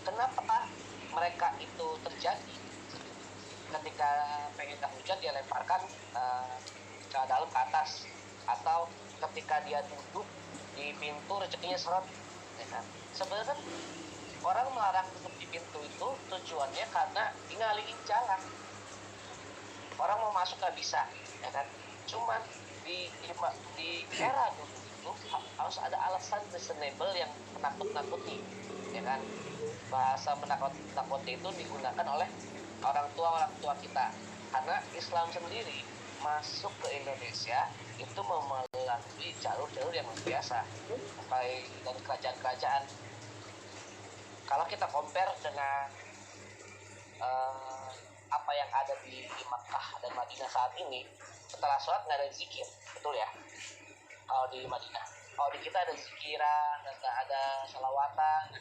Kenapa mereka itu terjadi? Ketika pengen gak hujan dia lemparkan ke dalam, ke atas, atau ketika dia duduk di pintu rezekinya seret, ya kan? Sebenarnya kan orang melarang duduk di pintu itu tujuannya karena ngalihin jalan. Orang mau masuk gak bisa, ya kan? Cuman di era dulu itu harus ada alasan reasonable yang menakut-nakuti, ya kan? Bahasa menakut-nakuti itu digunakan oleh orang tua kita, karena Islam sendiri masuk ke Indonesia itu melalui jalur-jalur yang luar biasa, sampai dari kerajaan-kerajaan. Kalau kita compare dengan apa yang ada di Makkah dan Madinah saat ini, setelah sholat nggak ada zikir, betul ya? Kalau di Madinah, kalau di kita ada zikiran, ada salawatan.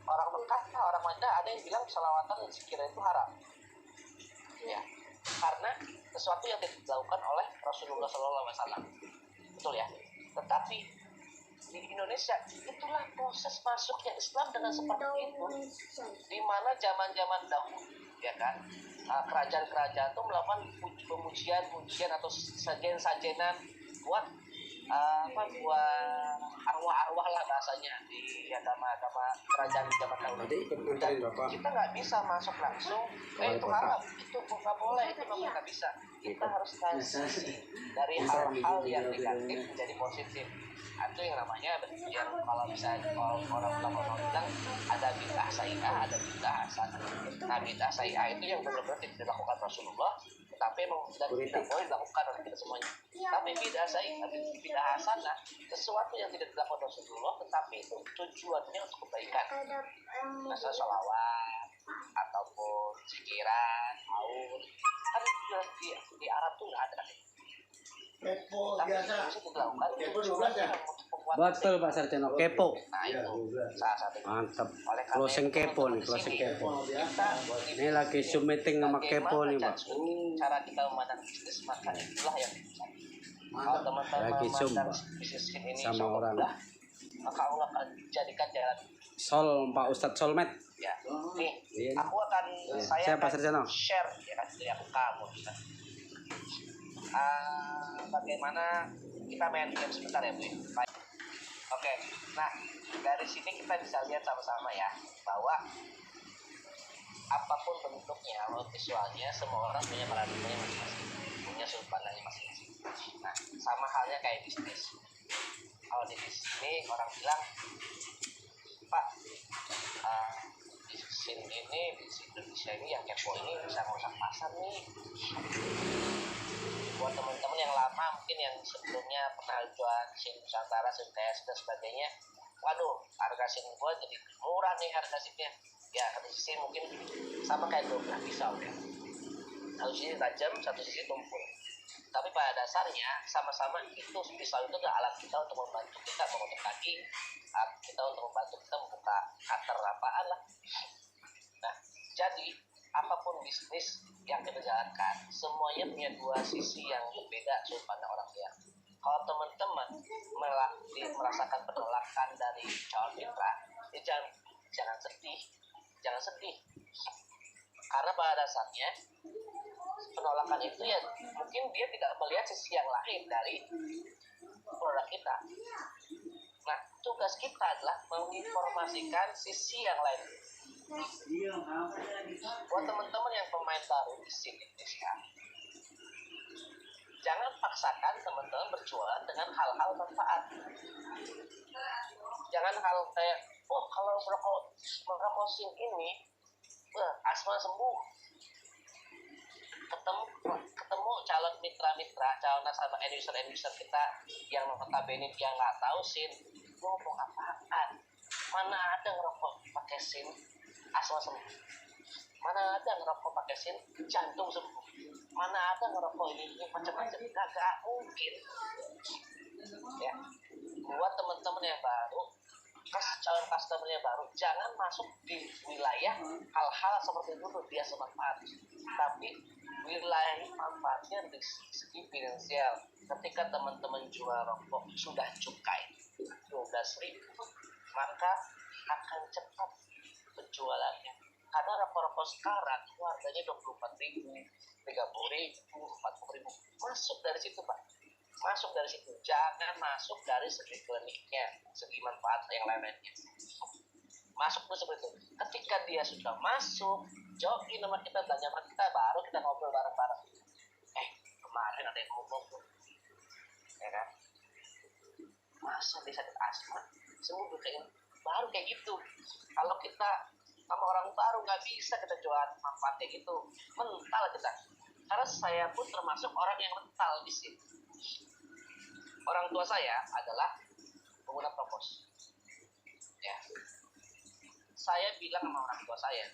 Orang Mekah, orang Madinah ada yang bilang salawatan dan zikiran itu haram, ya, karena sesuatu yang tidak dilakukan oleh Rasulullah SAW, betul ya? Tetapi di Indonesia itulah proses masuknya Islam dengan seperti itu, di mana zaman-zaman dahulu, ya kan, kerajaan-kerajaan itu melakukan pujian atau sajen-sajenan buat buat arwah-arwah lah bahasanya di agama-agama kerajaan di zaman dahulu. Kita nggak bisa masuk langsung, itu haram, itu nggak boleh, itu nggak bisa. Kita harus transisi dari hal-hal yang negatif menjadi positif. Itu yang namanya yang kalau misalnya orang bilang ada bid'ah sayy'ah, ada bid'ah hasanah. Nah, bid'ah sayy'ah itu yang benar-benar tidak dilakukan Rasulullah, tapi memang tidak boleh dilakukan oleh kita semuanya. Tapi bid'ah sayy'ah, bid'ah hasanah, sesuatu yang tidak dilakukan Rasulullah tetapi itu tujuannya untuk kebaikan. Masa sholawat ataupun zikiran, haul, kan di Arab tuh nggak ada. Kepo biasa. Betul Pak Sarjana, kepo. Nah itu salah satu. Mantap. Closing kepo nih, closing kepo. Ini lagi Zoom meeting sama kepo nih Pak. Cara kita memandang bisnis, maka itulah yang dicari. Kalau teman-teman lagi Zoom Pak ini sama orang. Maka Allah akan jadikan jalan. Pak Ustadz Solmed. Ya. Nih, aku akan saya Pak Sarjana share ya kan dari aku kamu. Bagaimana kita main game sebentar ya Bu. Oke, nah dari sini kita bisa lihat sama-sama ya bahwa apapun bentuknya, visualnya, semua orang punya paradigmanya masing-masing, punya sudut pandangnya masing-masing. Nah, sama halnya kayak bisnis. Kalau di sini orang bilang, Pak, di sini ini di Indonesia ini yang kepo ini bisa merusak pasar nih. Buat teman-teman yang lama mungkin yang sebelumnya pernah jual SIM Nusantara, SIM TS dan sebagainya, waduh harga SIM gue jadi murah nih harga SIM-nya. Ya satu sisi mungkin sama kayak 12 pisau ya, satu sisi tajam, satu sisi tumpul, tapi pada dasarnya sama-sama itu pisau itu adalah alat kita untuk membantu kita mengutuk kaki, kita untuk membantu kita membuka cutter apaan lah. Nah jadi apapun bisnis yang kita jalankan, semuanya punya dua sisi yang berbeda sudut pandang orang dia. Kalau teman-teman merasakan penolakan dari calon mitra, ya jangan sedih, karena pada dasarnya penolakan itu ya mungkin dia tidak melihat sisi yang lain dari produk kita. Nah, tugas kita adalah menginformasikan sisi yang lain. Buat teman-teman yang pemain baru di sini Indonesia, jangan paksakan teman-teman berjualan dengan hal-hal manfaat. Jangan hal kayak, kalau merokok SIM ini, asma sembuh. Ketemu calon mitra-mitra, calon nasabah end-user kita yang notabene dia nggak tahu SIM, ngomong apaan? Mana ada ngerokok pakai SIM asma sembuh? Mana ada ngerokok pakai SIM jantung sembuh? Mana ada ngerokok ini macam-macam? Gak mungkin. Ya, buat teman-teman yang baru, calon customer yang baru, jangan masuk di wilayah hal-hal seperti itu biasa manfaat, tapi wilayah manfaatnya di segi finansial. Ketika teman-teman jual rokok sudah cukai 12.000, maka akan cepat jualannya. Karena rokok-rokok sekarang itu harganya 24.000, 30.000, 40.000. Masuk dari situ, Pak. Masuk dari situ. Jangan masuk dari segi kliniknya, segi manfaat yang lain-lainnya. Masuk dulu seperti itu. Ketika dia sudah masuk, join sama kita, belanja sama kita, baru kita ngobrol bareng-bareng. Kemarin ada yang ngomong tuh, ya kan? Masa dia sakit asma, sembuh kayak ini. Baru kayak gitu. Kalau kita sama orang baru nggak bisa kita jual manfaatnya gitu, mental kita. Karena saya pun termasuk orang yang mental di sini. Orang tua saya adalah pengguna propos. Ya, saya bilang sama orang tua saya,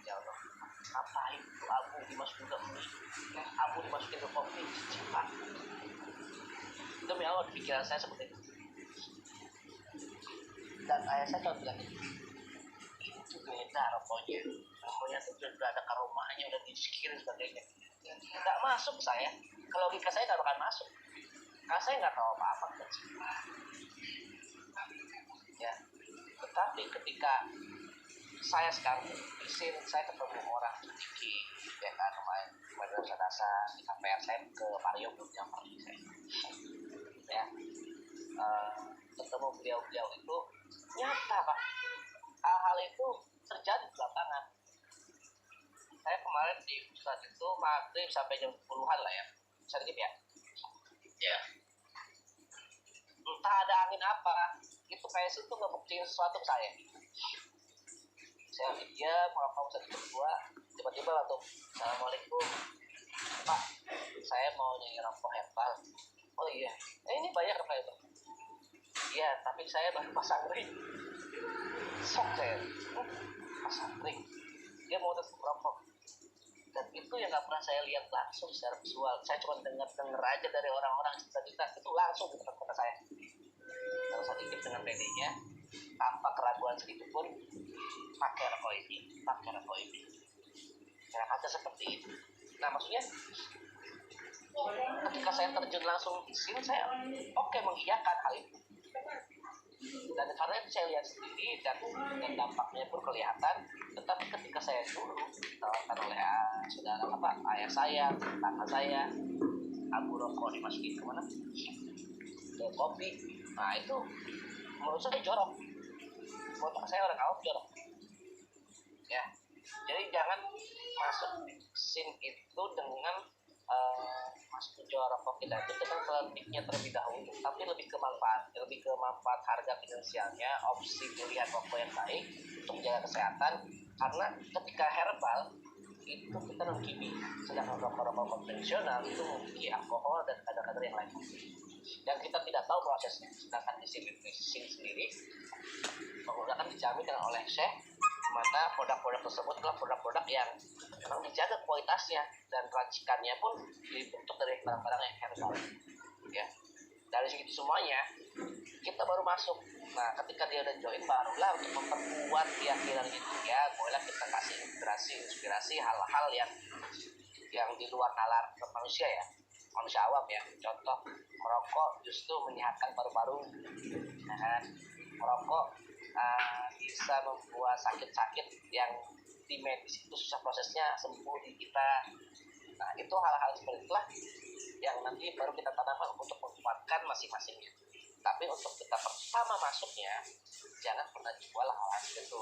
ya Allah, ngapain tuh abu dimasukin ke abu dimasukin ke kopi, cepat. Demi Allah, di pikiran saya seperti itu. Dan ayah saya kalau bilang itu beda rokoknya tuh udah ada aromanya, udah disekirin sebagainya. Nggak masuk saya, kalau logika saya nggak akan masuk, karena saya nggak tahu apa-apa kan. Ya, tetapi ketika saya sekarang di sini, saya ketemu orang Ciki, ya kan, kemarin dasar di KPR saya ke Mario belum nyamper saya, ya, ketemu beliau itu nyata, Pak. Hal-hal itu terjadi belakangan. Saya kemarin di pusat itu maghrib sampai jam 10-an lah ya, sedikit ya. Ya. Entah ada angin apa, itu kayak situ ngebuktiin sesuatu ke saya. Saya dia merokok satu berdua, tiba-tiba langsung, Assalamualaikum, Pak, saya mau nyanyi rokok herbal. Oh iya, ini banyak rokok itu. Iya, tapi saya baru pasang ring. Sok saya, pasang ring. Dia mau tetap merokok. Dan itu yang nggak pernah saya lihat langsung secara visual. Saya cuma dengar aja dari orang-orang cerita itu langsung di kepala saya. Kalau sedikit dengan PD-nya, tanpa keraguan sedikit pun, pakai rokok ini. Cara kaca seperti itu. Nah, maksudnya ketika saya terjun langsung di sini, saya mengiyakan hal itu. Dan karena itu saya lihat sendiri dan dampaknya pun kelihatan. Tetapi ketika saya dulu ditawarkan oleh saudara ayah saya, kakak saya, abu rokok dimasukin kemana? Ke kopi. Nah itu menurut saya jorok. Menurut saya orang awam jorok. Ya, jadi jangan masuk scene itu dengan masuk jual rokok kita itu dengan kliniknya terlebih dahulu, tapi lebih ke manfaat harga finansialnya, opsi pilihan rokok yang baik untuk menjaga kesehatan. Karena ketika herbal itu kita non kimia, sedangkan rokok-rokok konvensional itu memiliki alkohol dan kadar-kadar yang lain yang kita tidak tahu prosesnya. Sedangkan di sini sendiri menggunakan dijamin dengan oleh Syekh, mana produk-produk tersebut adalah produk-produk yang memang dijaga kualitasnya dan racikannya pun dibentuk dari barang-barang yang herbal. Ya, dari segitu semuanya kita baru masuk. Nah, ketika dia udah join, barulah untuk memperkuat keyakinan itu, ya boleh kita kasih inspirasi hal-hal yang di luar nalar manusia ya, manusia awam ya. Contoh, merokok justru menyehatkan paru-paru, nah, merokok bisa membuat sakit-sakit yang di medis itu susah prosesnya sembuh di kita. Nah, itu hal-hal seperti itulah yang nanti baru kita tanamkan untuk menguatkan masing-masingnya. Tapi untuk kita pertama masuknya, jangan pernah jual hal-hal itu.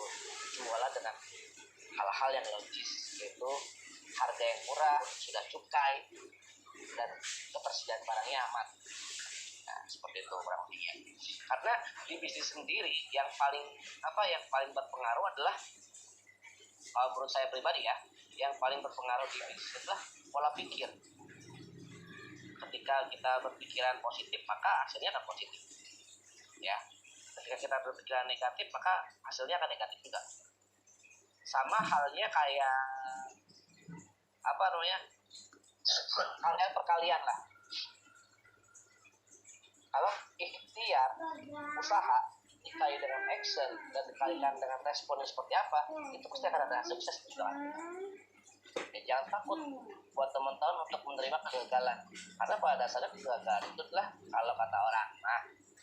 Jualah dengan hal-hal yang logis, yaitu harga yang murah, sudah cukai, dan ketersediaan barangnya aman. Nah, seperti itu kurang lebihnya. Karena di bisnis sendiri yang paling berpengaruh adalah, kalau menurut saya pribadi ya, yang paling berpengaruh di bisnis adalah pola pikir. Ketika kita berpikiran positif, maka hasilnya akan positif. Ya, ketika kita berpikiran negatif, maka hasilnya akan negatif juga. Sama halnya kayak halnya perkalian lah. Kalau ikhtiar usaha dikali dengan action dan dikalikan dengan respon seperti apa, itu pasti akan ada sukses juga. Ya, jangan takut buat teman-teman untuk menerima kegagalan, karena pada dasarnya kegagalan itu adalah, kalau kata orang,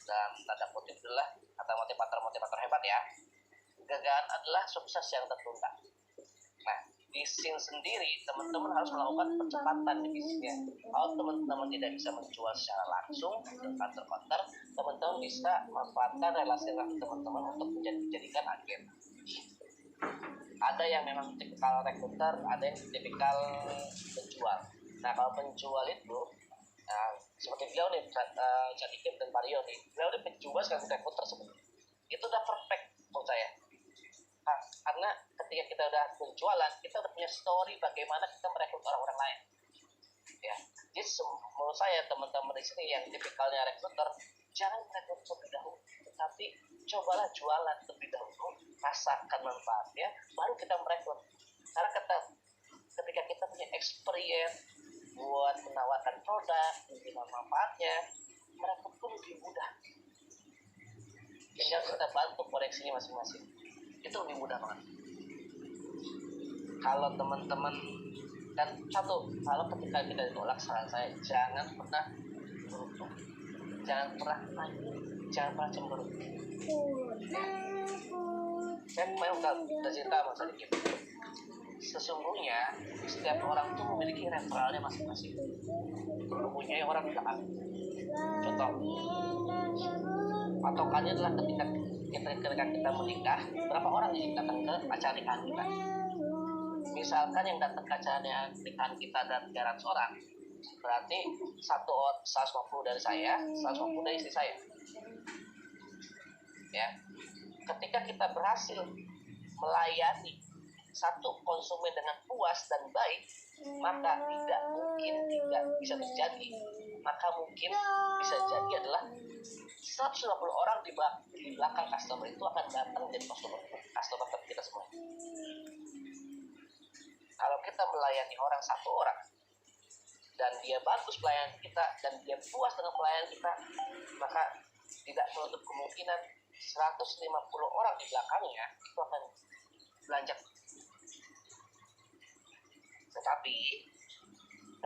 dalam tanda kutip adalah kata motivator hebat ya, kegagalan adalah sukses yang tertunda. Nah, di scene sendiri teman-teman harus melakukan percepatan di bisnisnya. Kalau teman-teman tidak bisa menjual secara langsung ke kantor-kantor, teman-teman bisa memanfaatkan relasi-relasi teman-teman untuk menjadikan agen. Ada yang memang tipikal rekruter, ada yang tipikal penjual. Nah, kalau penjual itu seperti beliau nih, Jadikin dan Mario nih, beliau ini penjual sekaligus rekruter sebenarnya. Itu udah perfect menurut saya. Karena ketika kita udah penjualan, kita udah punya story bagaimana kita merekrut orang-orang lain. Ya, jadi menurut saya teman-teman di sini yang tipikalnya rekruter, jangan rekrut terlebih dahulu, tapi cobalah jualan terlebih dahulu, rasakan manfaatnya, baru kita merekrut. Karena ketika kita punya experience buat menawarkan produk, minimal manfaatnya, merekrut pun lebih mudah. Tinggal kita bantu koreksinya masing-masing. Itu lebih mudah banget. Kalau teman-teman, dan satu, kalau ketika kita ditolak, saran saya jangan pernah beruntung, jangan pernah nanya, jangan pernah cemburu. Saya memang udah cerita sama sedikit. Sesungguhnya setiap orang tuh memiliki referralnya masing-masing. Mempunyai orang belakang. Contoh, patokannya adalah ketika kita menikah, berapa orang yang datang ke acara nikahan kita. Misalkan yang datang ke acara nikahan kita ada 300 orang, berarti 150 dari saya, 150 dari istri saya. Ya, ketika kita berhasil melayani satu konsumen dengan puas dan baik, maka tidak bisa terjadi. Maka mungkin bisa jadi adalah 150 orang di belakang customer itu akan datang jadi customer kita semua. Kalau kita melayani orang satu orang dan dia bagus pelayanan kita dan dia puas dengan pelayanan kita, maka tidak menutup kemungkinan 150 orang di belakangnya itu akan belanja. Tetapi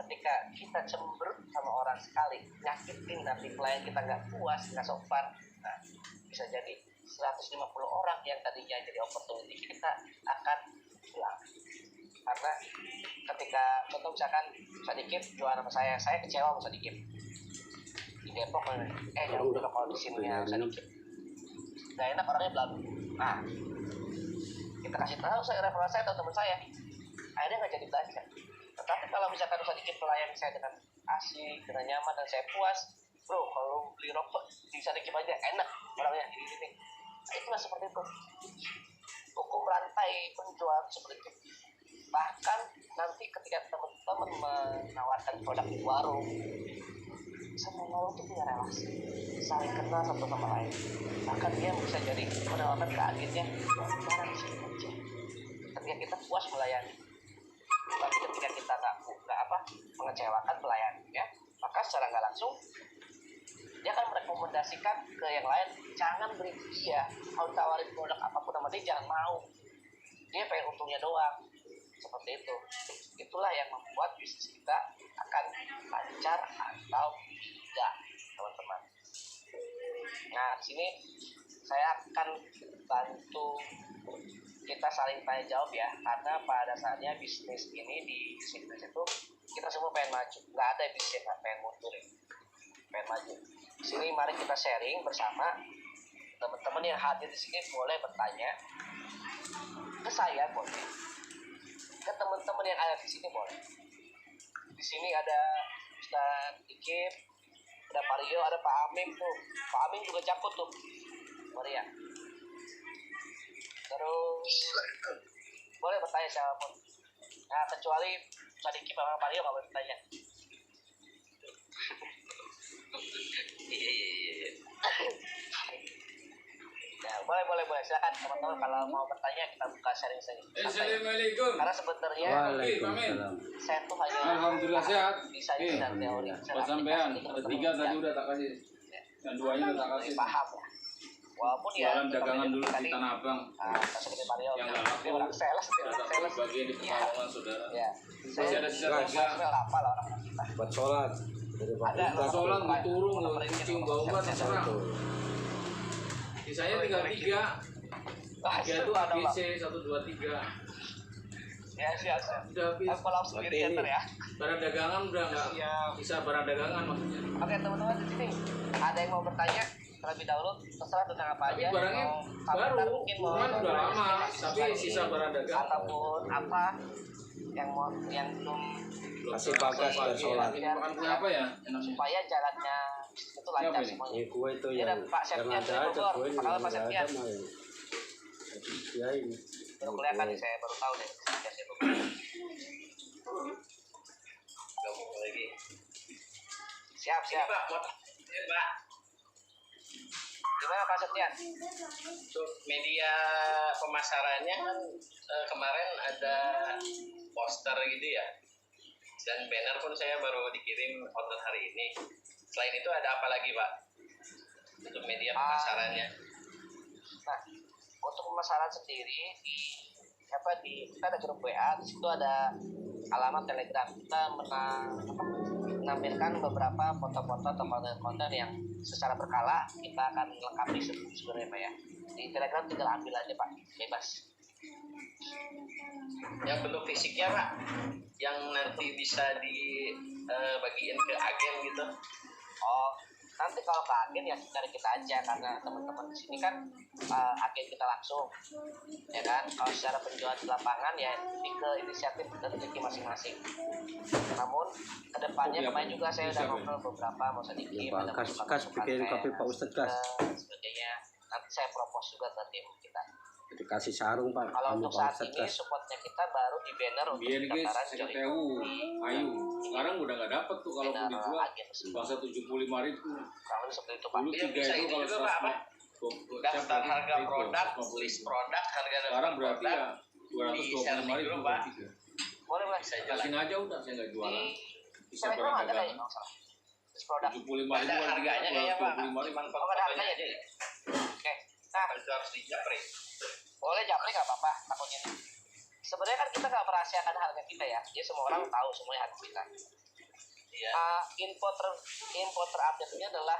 ketika kita cemberut sama orang sekali, nyakitin nanti pelayan kita nggak puas, nggak sopan, nah, bisa jadi 150 orang yang tadinya jadi opportunity kita akan hilang. Karena ketika contoh misalkan sedikit jual sama saya kecewa sama sedikit di Depok, jauh udah kalau di sini ya sedikit nggak enak orangnya belum. Nah, kita kasih tahu saya referensi saya atau teman saya, akhirnya nggak jadi belanja. Tetapi kalau misalkan sedikit melayani saya dengan asik, dengan nyaman dan saya puas, bro, kalau beli rokok bisa dikit aja enak orangnya ini. Nah, itulah seperti itu. Hukum rantai penjualan seperti itu. Bahkan nanti ketika teman-teman menawarkan produk di warung, semua warung itu punya relasi, saling kenal satu sama lain. Bahkan dia bisa jadi menawarkan ke agennya, barang di sini aja. Ketika kita puas melayani. Tapi ketika kita nggak mengecewakan pelayannya, maka secara nggak langsung dia akan merekomendasikan ke yang lain. Jangan beri dia, kalau tawarin produk apapun sama dia jangan mau, dia pengen untungnya doang. Seperti itu. Itulah yang membuat bisnis kita akan lancar atau tidak, teman-teman. Nah, di sini saya akan bantu kita saling tanya jawab ya, karena pada dasarnya bisnis ini di bisnis itu kita semua pengen maju, nggak ada bisnis yang pengen mundur, pengen maju. Di sini mari kita sharing bersama. Teman-teman yang hadir di sini boleh bertanya ke saya, boleh ke teman-teman yang ada di sini, boleh. Di sini ada Ustaz Ikip, ada Pak Rio, ada Pak Aming tuh. Pak Aming juga jago tuh, boleh ya. Terus boleh bertanya siapapun. Nah, kecuali Sadiki sama Pak Rio nggak boleh bertanya. Iya. Ya, boleh. Silakan teman-teman kalau mau bertanya kita buka sharing saja. Assalamualaikum. Karena sebenarnya Waalaikumsalam. saya tuh hanya Alhamdulillah sehat. bisa dan teori. Sampean ada 3 tadi udah tak kasih. Dan 2-nya udah tak kasih. Paham ya. Walaupun ya jualan dagangan dulu di Tanah Abang. seperti Mario yang dia orang sales bagian di Pekalongan, saudara. Ya. Masih ada sisa 3. Saya apa lah orang kita. Buat sholat. Ada Sholat mau turun, mau cium bau banget terserah. Di saya tinggal 3. Dia tuh ABC 123. Ya siap. Udah habis. Kalau sendiri ya, ya. Barang dagangan udah nggak bisa barang dagangan maksudnya. Oke teman-teman di sini ada yang mau bertanya terlebih dahulu terserah tentang apa Tapi aja. barangnya Mau baru, komentar mungkin mau cuman udah lama, tapi sisa barang dagangan. ataupun apa yang belum Kasih bagas dan sholat. Makan kue apa ya? Enaknya. supaya jalannya itu lancar Apa ini? semuanya. Ini kue itu Ya, yang Pak Septian ada dari aja Bogor. kue ini. Apa kabar, Pak Nggak ada Septian? mah ini. Ya ini. Baru kelihatan nih saya baru tahu deh. Saya baru. Gabung lagi. Siap. Pak, Pak. Gimana Pak Septian? Untuk media pemasarannya kan kemarin ada poster gitu ya. Dan banner pun saya baru dikirim order hari ini. Selain itu ada apa lagi, Pak? Untuk media pemasarannya. Nah, untuk pemasaran sendiri kita ada grup WA, di situ ada alamat Telegram. Kita menampilkan beberapa foto-foto atau konten-konten yang secara berkala kita akan lengkapi sebenarnya Pak ya. Di Telegram tinggal ambil aja Pak, bebas. Yang bentuk fisiknya, Pak, yang nanti bisa dibagiin ke agen gitu. Oh, nanti kalau ke agen ya cari kita aja karena teman-teman di sini kan agen kita langsung, ya kan. Kalau secara penjualan di lapangan ya ini ke inisiatif dan rezeki masing-masing. Namun kedepannya kemarin juga saya udah ngobrol beberapa mau sedikit Ya, ada Pak, beberapa kas bikin kopi Pak Ustadz kas. sebagainya. Nanti saya propose juga ke tim kita. Dikasih sarung Pak. Kalau Kamu untuk Pak saat Ustadz ini kas. supportnya kita baru di banner untuk Biar guys, pendaftaran saya join ketemu. Ayo, sekarang udah nggak dapet tuh kalau banner dijual. agen tersebut. Bangsa 75.000. Kurang lebih seperti itu Pak. Dulu Iya, 3 bisa itu ini kalau juga, Pak, apa? 100. Daftar harga produk, list produk, harga daftar Sekarang berarti produk. ya 225.000. Pak. Boleh Pak. Bisa jalan. Kasih aja udah, saya nggak jualan. Bisa Telegram barang ada kayaknya dagangan. nggak salah. Terus produk. 75.000 Ada harganya kayaknya, Pak. 225.000. Cuman Oh, ada harganya deh. Oke. Nah, itu harus dijapri. boleh japri nggak apa-apa takutnya. Sebenarnya kan kita nggak merahasiakan harga kita ya. Jadi semua orang tahu semuanya harga kita. Iya. Info terupdate ini adalah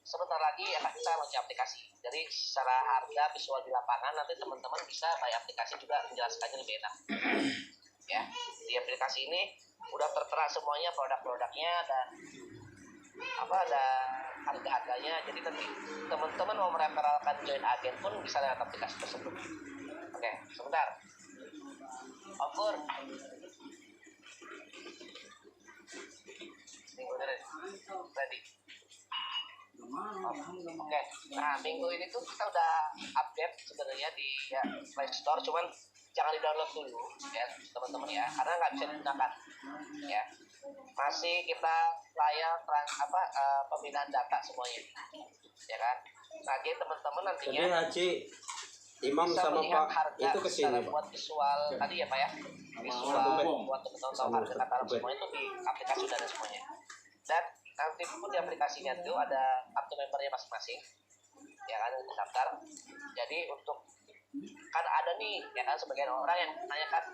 sebentar lagi akan kita launch aplikasi. Jadi secara harga visual di lapangan nanti teman-teman bisa by aplikasi juga menjelaskannya lebih enak. Ya, di aplikasi ini udah tertera semuanya produk-produknya dan ada harga-harganya. Jadi nanti teman-teman mau mereferalkan join agen pun bisa lewat aplikasi tersebut. Oke, sebentar. Okur. Minggu ini ready. Oke, nah minggu ini tuh kita udah update sebenarnya di Play Store, cuman jangan di download dulu ya teman-teman ya, karena nggak bisa digunakan ya. Masih kita layan pemindahan data semuanya, ya kan. Nah, jadi teman-teman Jadi nantinya Haji Imam bisa sama melihat Pak harga itu kesini secara Pak. buat visual tadi ya Pak ya, visual buat teman-teman tahu harga katalog semua itu di aplikasi sudah ada semuanya. Dan nanti pun di aplikasinya itu ada kartu membernya masing-masing, ya kan, untuk daftar. Jadi untuk kan ada nih ya kan sebagian orang yang menanyakan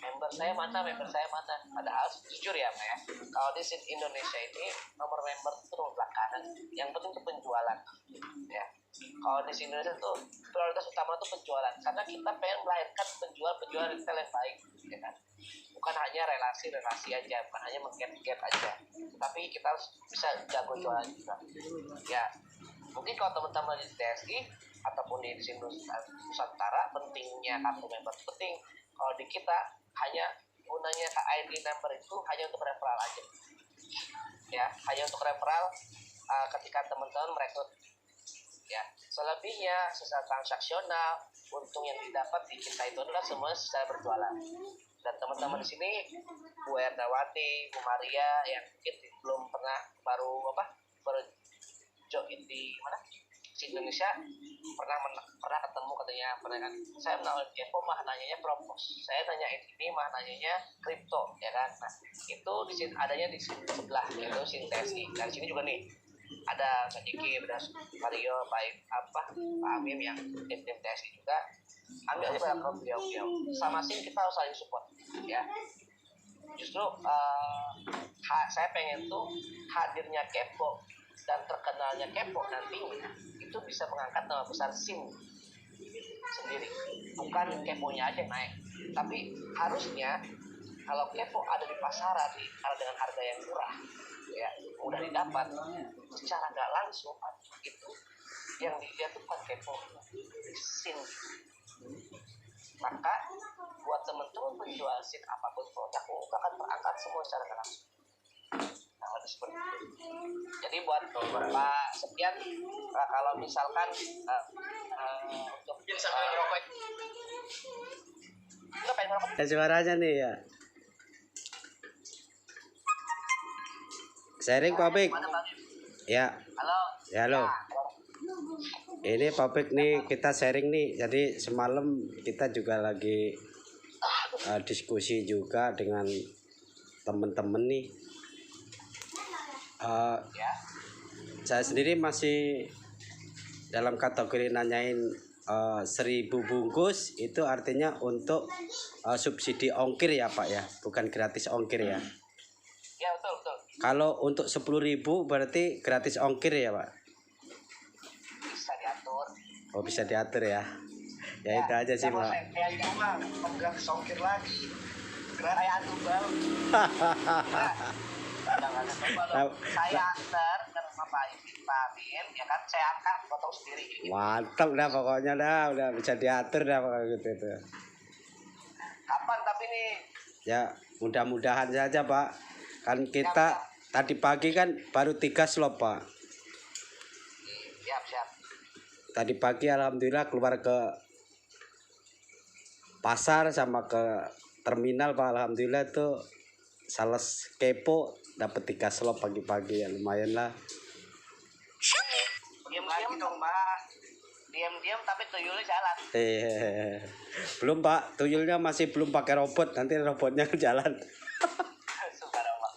member saya mana, padahal jujur ya Pak ya, kalau di SIN Indonesia ini nomor member itu nomor belakangan, yang penting itu penjualan ya. Kalau di SIN Indonesia itu prioritas utama itu penjualan, karena kita pengen melahirkan penjual retail yang baik ya kan, bukan hanya relasi aja, bukan hanya mengget aja, tapi kita harus bisa jago jualan juga ya. Mungkin kalau teman-teman di TSI ataupun di SIN Nusantara pentingnya kartu member penting. Kalau di kita hanya gunanya ID number itu hanya untuk referral aja ya, hanya untuk referral ketika teman-teman merekrut ya. Selebihnya secara transaksional, untung yang didapat di kita itu adalah semua secara berjualan. Dan teman-teman di sini Bu Ernawati, Bu Maria yang mungkin belum pernah baru join di mana SIN Indonesia, pernah ketemu katanya, kan saya menawarkan Kepo mah nanyanya propos, saya nanya ini mah nanyanya kripto ya kan. Nah itu di sini adanya di sini sebelah itu SIN TSI. Dari sini juga nih ada Sadiki, ada Mario, Pak Amim yang tim TSI juga. Ambil aja barang beliau sama SIN, kita harus saling support ya. Justru saya pengen tuh hadirnya Kepo dan terkenalnya kepo nantinya itu bisa mengangkat nama besar SIM sendiri, bukan keponya aja yang naik. Tapi harusnya kalau kepo ada di pasaran dengan harga yang murah, ya mudah didapat, secara nggak langsung itu yang dilihat tuh bukan kepo, SIM. Maka buat teman-teman penjual SIM apapun produk akan terangkat semua secara nggak langsung. Nah, seperti itu. Jadi buat Pak Sepian, kalau misalkan untuk ngerokok, kita pengen ngerokok. Suaranya nih ya. Sharing Papik. Mana, Bang? Ya. Halo. Ya, halo. Ya. Ini Papik nih kita sharing nih. Jadi semalam kita juga lagi diskusi juga dengan temen-temen nih. Ya. Saya sendiri masih dalam kategori nanyain 1.000 bungkus itu artinya untuk subsidi ongkir ya Pak ya, bukan gratis ongkir ya. Ya, betul. Kalau untuk 10.000 berarti gratis ongkir ya Pak? Bisa diatur. Oh bisa diatur ya. Ya itu aja sih Pak. Kayak itu mah, gratis ongkir lagi. Kayak antum baru. Saya antar ke rumah Pak Amin, ya kan, saya angkat potong sendiri. Mantap dah pokoknya dah, udah bisa diatur dah pokoknya gitu itu. Kapan tapi nih? Ya mudah-mudahan saja Pak. Kan kita tadi pagi kan baru 3 slot Pak. Siap. Tadi pagi alhamdulillah keluar ke pasar sama ke terminal Pak, alhamdulillah itu sales kepo dapat 3 slot pagi-pagi ya lumayan lah. Diam-diam dong Mbak. Diam-diam tapi tuyulnya jalan. Belum Pak, tuyulnya masih belum pakai robot, nanti robotnya jalan. Subhanallah.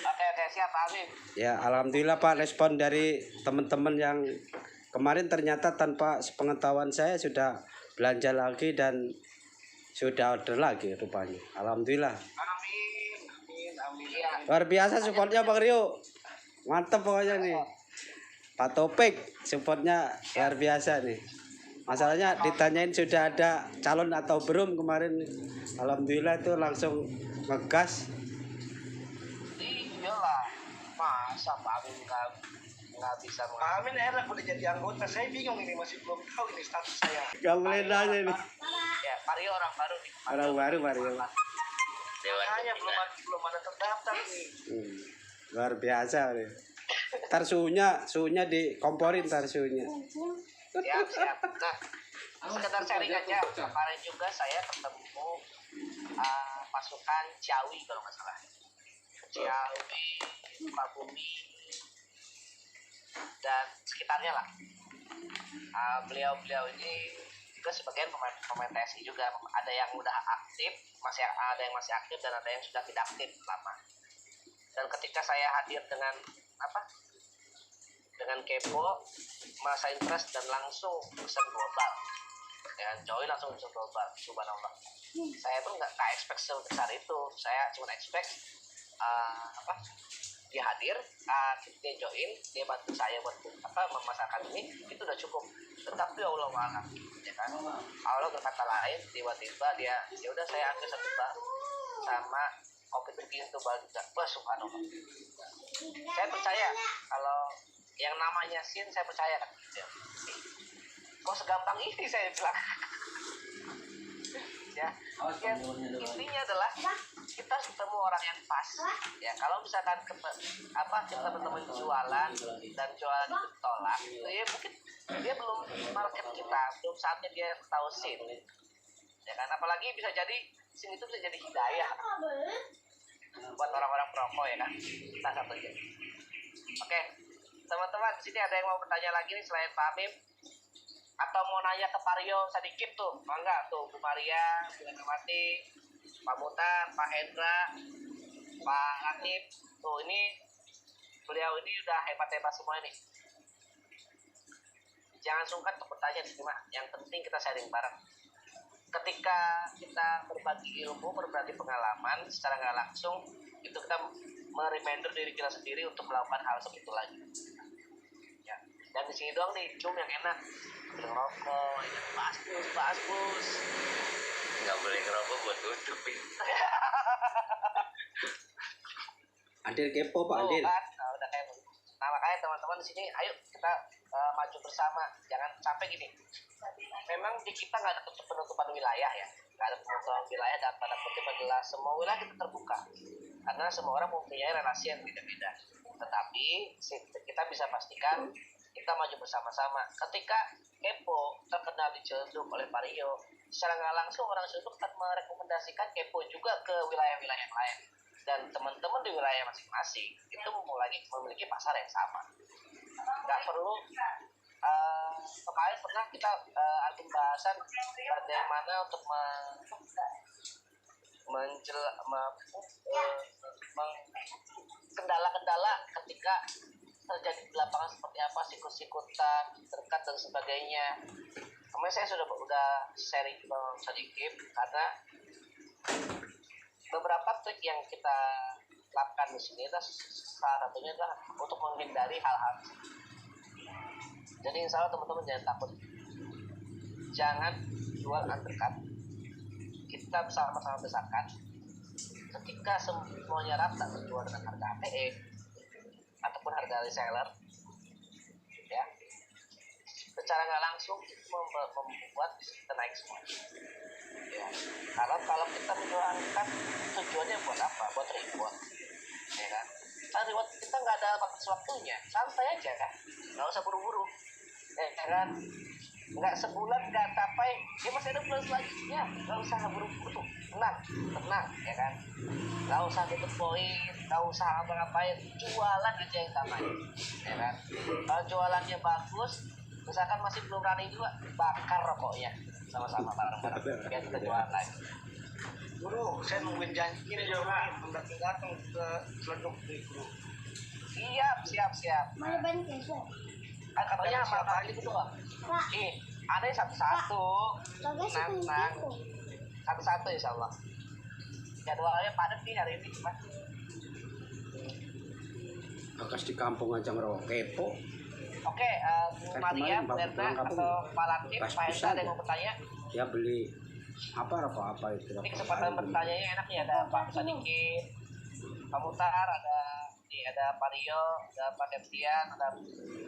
Oke, siap Pak Amin. Ya alhamdulillah Pak, respon dari teman-teman yang kemarin ternyata tanpa sepengetahuan saya sudah belanja lagi dan sudah order lagi rupanya. Alhamdulillah. Amin. Ya. Luar biasa supportnya Bang Rio. Mantap pokoknya nih. Pak Topik supportnya luar biasa nih. Masalahnya ditanyain sudah ada calon atau belum kemarin. Alhamdulillah itu langsung ngegas. Iyalah. Masa Pak Amin nggak bisa Pak Amin enak udah jadi anggota. Saya bingung ini, masih belum tahu ini status saya. Gak boleh nanya ini. Ya, Mario orang baru nih. Orang baru Mario. Makanya belum ada terdaftar nih. Luar biasa nih. Ntar suhunya dikomporin ntar suhunya. Siap. Nah, sekedar sharing aja. Kemarin juga saya ketemu pasukan Ciawi kalau nggak salah. Ciawi, Sukabumi, dan sekitarnya lah. Beliau ini juga sebagian pemain TSI juga. Ada yang udah aktif, ada yang masih aktif dan ada yang sudah tidak aktif lama. Dan ketika saya hadir dengan kepo, masa interest dan langsung pesan global. Ya, join langsung pesan global. Subhanallah. Saya tuh nggak expect sebesar itu. Saya cuma expect dia hadir, dia join, dia bantu saya buat memasarkan ini, itu udah cukup. Tetapi Allah malam, ya kan? Allah berkata lain, tiba-tiba dia, ya udah saya ambil 1 bar sama kopi bikin itu baru juga. Wah, subhanallah. Saya percaya kalau yang namanya sin, saya percaya kan. Ya. Kok segampang ini saya bilang. Ya, intinya adalah kita harus ketemu orang yang pas. Ya, kalau misalkan kita bertemu jualan dan jualan itu tolak, ya mungkin dia belum market kita, belum saatnya dia tahu sin. Ya kan, apalagi bisa jadi sin itu bisa jadi hidayah buat orang-orang perokok ya kan. Kita satunya. Oke, teman-teman di sini ada yang mau bertanya lagi nih selain Pak Amim? Atau mau nanya ke Mario sedikit tuh, mangga tuh Bu Maria, Bu Mati, Pak Mutar, Pak Hendra, Pak Latif, tuh ini beliau ini udah hebat-hebat semua ini. Jangan sungkan untuk bertanya di sini mah, yang penting kita sharing bareng. Ketika kita berbagi ilmu, berbagi pengalaman secara nggak langsung, itu kita mereminder diri kita sendiri untuk melakukan hal seperti itu lagi. Ya. Dan di sini doang nih cium yang enak, ngerokok, ini basbus. Nggak boleh ngerokok buat tutupin. Adil kepo Pak Tuh Adil. kan, nah, udah kayak begitu. Nah makanya teman-teman di sini, ayo kita maju bersama. Jangan sampai gini. Memang di kita nggak ada penutupan wilayah ya, nggak ada penutupan wilayah dan tanda kutip adalah semua wilayah kita terbuka. Karena semua orang mempunyai relasi yang beda-beda. Tetapi kita bisa pastikan kita maju bersama-sama. Ketika Kepo terkenal dicelup oleh Vario, secara nggak langsung orang Ciledug akan merekomendasikan Kepo juga ke wilayah-wilayah yang lain. Dan teman-teman di wilayah masing-masing itu memiliki pasar yang sama. Nggak perlu kemarin pernah kita ada pembahasan bagaimana untuk kendala-kendala ketika terjadi di lapangan seperti apa, sikut-sikutan, terdekat dan sebagainya. Kemarin saya sudah sharing sedikit karena beberapa trik yang kita lakukan di sini adalah salah satunya adalah untuk menghindari hal-hal. Jadi insya Allah teman-teman jangan takut, jangan jual undercut. Kita bersama-sama besarkan. Ketika semuanya rata terjual dengan harga HPE ataupun harga reseller, ya, secara nggak langsung membuat kita naik semua. Ya, kalau kita menjual angkat tujuannya buat apa? Buat reward, ya kan? Nah, reward kita nggak ada batas waktunya, santai aja kan, nggak usah buru-buru, ya kan? Nggak sebulan nggak capai, ya masih ada bulan selanjutnya, nggak usah buru-buru, tenang, ya kan? Nggak usah tutup poin, nggak usah apa-apain, jualan aja yang tamai, ya kan? Kalau jualannya bagus, misalkan masih belum running juga, bakar rokoknya sama-sama bareng-bareng biar kita jualan lagi. Guru, saya nungguin janji ini juga datang ke Ciledug nih guru. Siap. Mana banyak ya? Kan katanya Siapa apa lagi itu tuh? doang. Pak, Ada yang satu-satu. bagas Tenang. itu. Satu-satu insya Allah. Jadwalnya padat nih hari ini cuma. Bagas di kampung aja ngerokok Kepo. Oke, Bu Kan Maria, kemarin Bapak Berna, pulang kampung, atau Pak Latif, pas Pak bisa Esa ada yang aja. mau bertanya? Ya beli apa itu. Ini kesempatan bertanyanya enak nih, ada Pak Sadikin, Pak Mutar, ada Pak Rio, ada Pak Septian, ada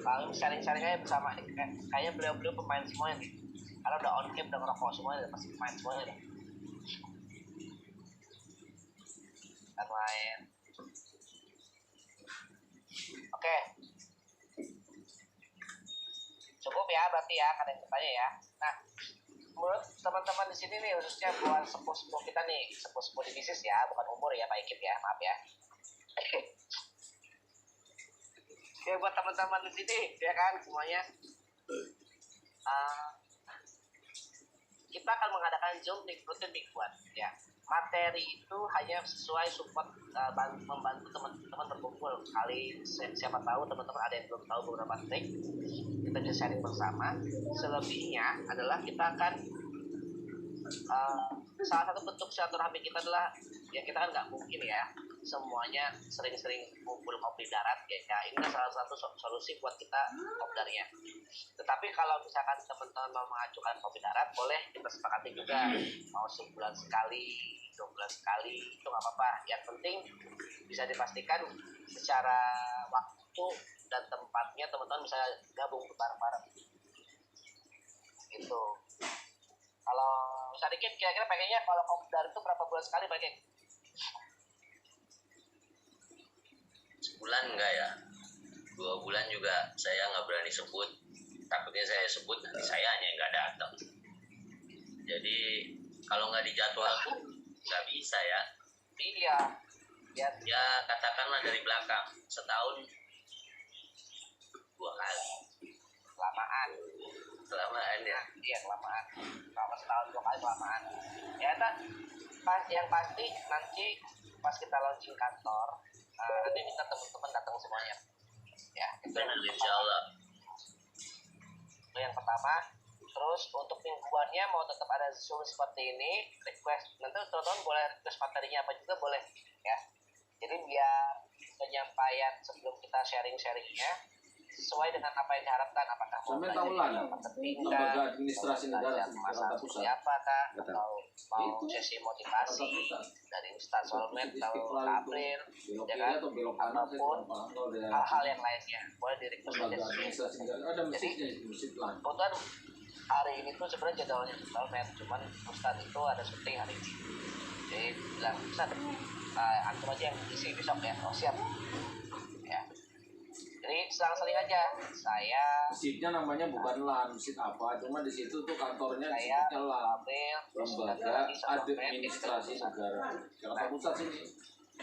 Pak Alim, sharing-sharing aja bersama. Kayaknya beliau-beliau pemain semuanya nih. Karena udah on game, udah ngerokok semuanya, pasti pemain semuanya deh. Kan main. Oke. Cukup ya berarti ya, kalian bertanya ya. Nah, menurut teman-teman di sini nih, khususnya buat sepuh-sepuh kita nih, sepuh-sepuh di bisnis ya, bukan umur ya Pak Ikip ya, maaf ya. Oke, buat teman-teman di sini ya kan semuanya, kita akan mengadakan Zoom di rutin mingguan ya. Materi itu hanya sesuai support, membantu teman-teman berkumpul. Kali siapa tahu teman-teman ada yang belum tahu beberapa trik, kita bisa sharing bersama. Selebihnya adalah kita akan salah satu bentuk silaturahmi kita adalah ya, kita kan nggak mungkin ya semuanya sering-sering kumpul kopi darat ya, ini salah satu solusi buat kita kopdarnya. Tetapi kalau misalkan teman-teman mau mengajukan kopi darat, boleh kita sepakati juga, mau sebulan sekali, 2 bulan sekali, itu nggak apa-apa. Yang penting bisa dipastikan secara waktu dan tempatnya teman-teman bisa gabung bareng-bareng gitu. Kalau sedikit kira-kira pengennya kalau kopdar itu berapa bulan sekali pengen? Sebulan enggak ya, 2 bulan juga saya nggak berani sebut, takutnya saya sebut nanti saya hanya nggak datang. Jadi kalau nggak dijadwalkan nggak bisa ya. Iya. Ya katakanlah dari belakang setahun 2 kali. Kelamaan ya. Iya kelamaan. Kalau setahun 2 kali kelamaan. Ya yang pasti nanti pas kita launching kantor, nanti minta teman-teman datang semuanya. Ya itu Benar, insya Allah. Itu yang pertama. Terus untuk mingguannya mau tetap ada Zoom seperti ini, request nanti teman-teman boleh request materinya apa juga boleh ya. Jadi biar penyampaian sebelum kita sharingnya sesuai dengan apa yang diharapkan, apakah mau Sampai belajar tahu lah, di marketing lembaga administrasi mau negara belajar masalah Jakarta seperti Pusat. apa kah, Betul. atau mau Itu. sesi motivasi Jakarta Pusat. dari Ustaz Solmed atau Istiqlal itu April, belok ya kiri kan, atau belok kanan saya ataupun kurang paham. Kalau ada hal-hal yang lainnya boleh di-request lembaga aja. administrasi negara ada masjidnya, masjid lah. Kebetulan hari ini tuh sebenarnya jadwalnya Solmed, cuman Ustaz itu ada syuting hari ini, jadi bilang Ustaz antum aja yang isi besok ya. Oh siap ya, jadi selang-seling aja saya Masjidnya namanya bukan LAN, masjid apa, cuma di situ tuh kantornya saya disebutnya LAN, April terus nanti lembaga lagi sama Fred, administrasi kita negara Jakarta Pusat sini.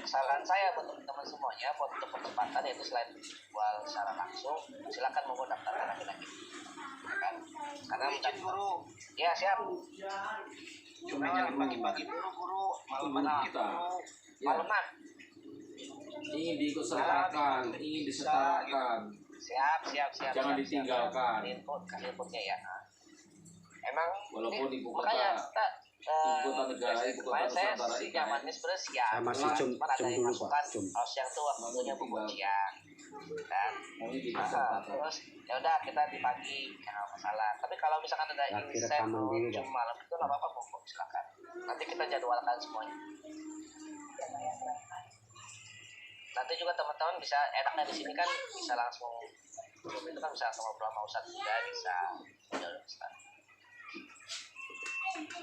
saran saya buat teman-teman semuanya buat untuk percepatan yaitu selain jual secara langsung silakan mau daftarkan lagi ya kan, karena Izin guru, ya siap cuma jangan pagi-pagi dulu guru, malam-malam Kita. guru. Ya, malaman ingin diikutsertakan, ingin disetarakan, siap jangan ditinggalkan. kasih inputnya ya. Emang Walaupun ini ibu makanya kota- kita ibu kota negara, ibu kota kemarin saya Nusantara si ini kan nyamannya sebenarnya siang Saya masih cum cuman ada yang dulu masukan Pak, cum. kalau siang tuh waktunya bubur siang kan. Maunya Aha, diikutsertakan. terus ya udah kita di pagi ya nggak masalah, tapi kalau misalkan ada Ya, insight rekaman dulu, jam Pak. malam itu nggak apa-apa monggo silakan, nanti kita jadwalkan semuanya. Nanti juga teman-teman bisa enaknya di sini kan bisa langsung itu kan bisa langsung ngobrol sama Ustadz juga bisa ya, Ustadz.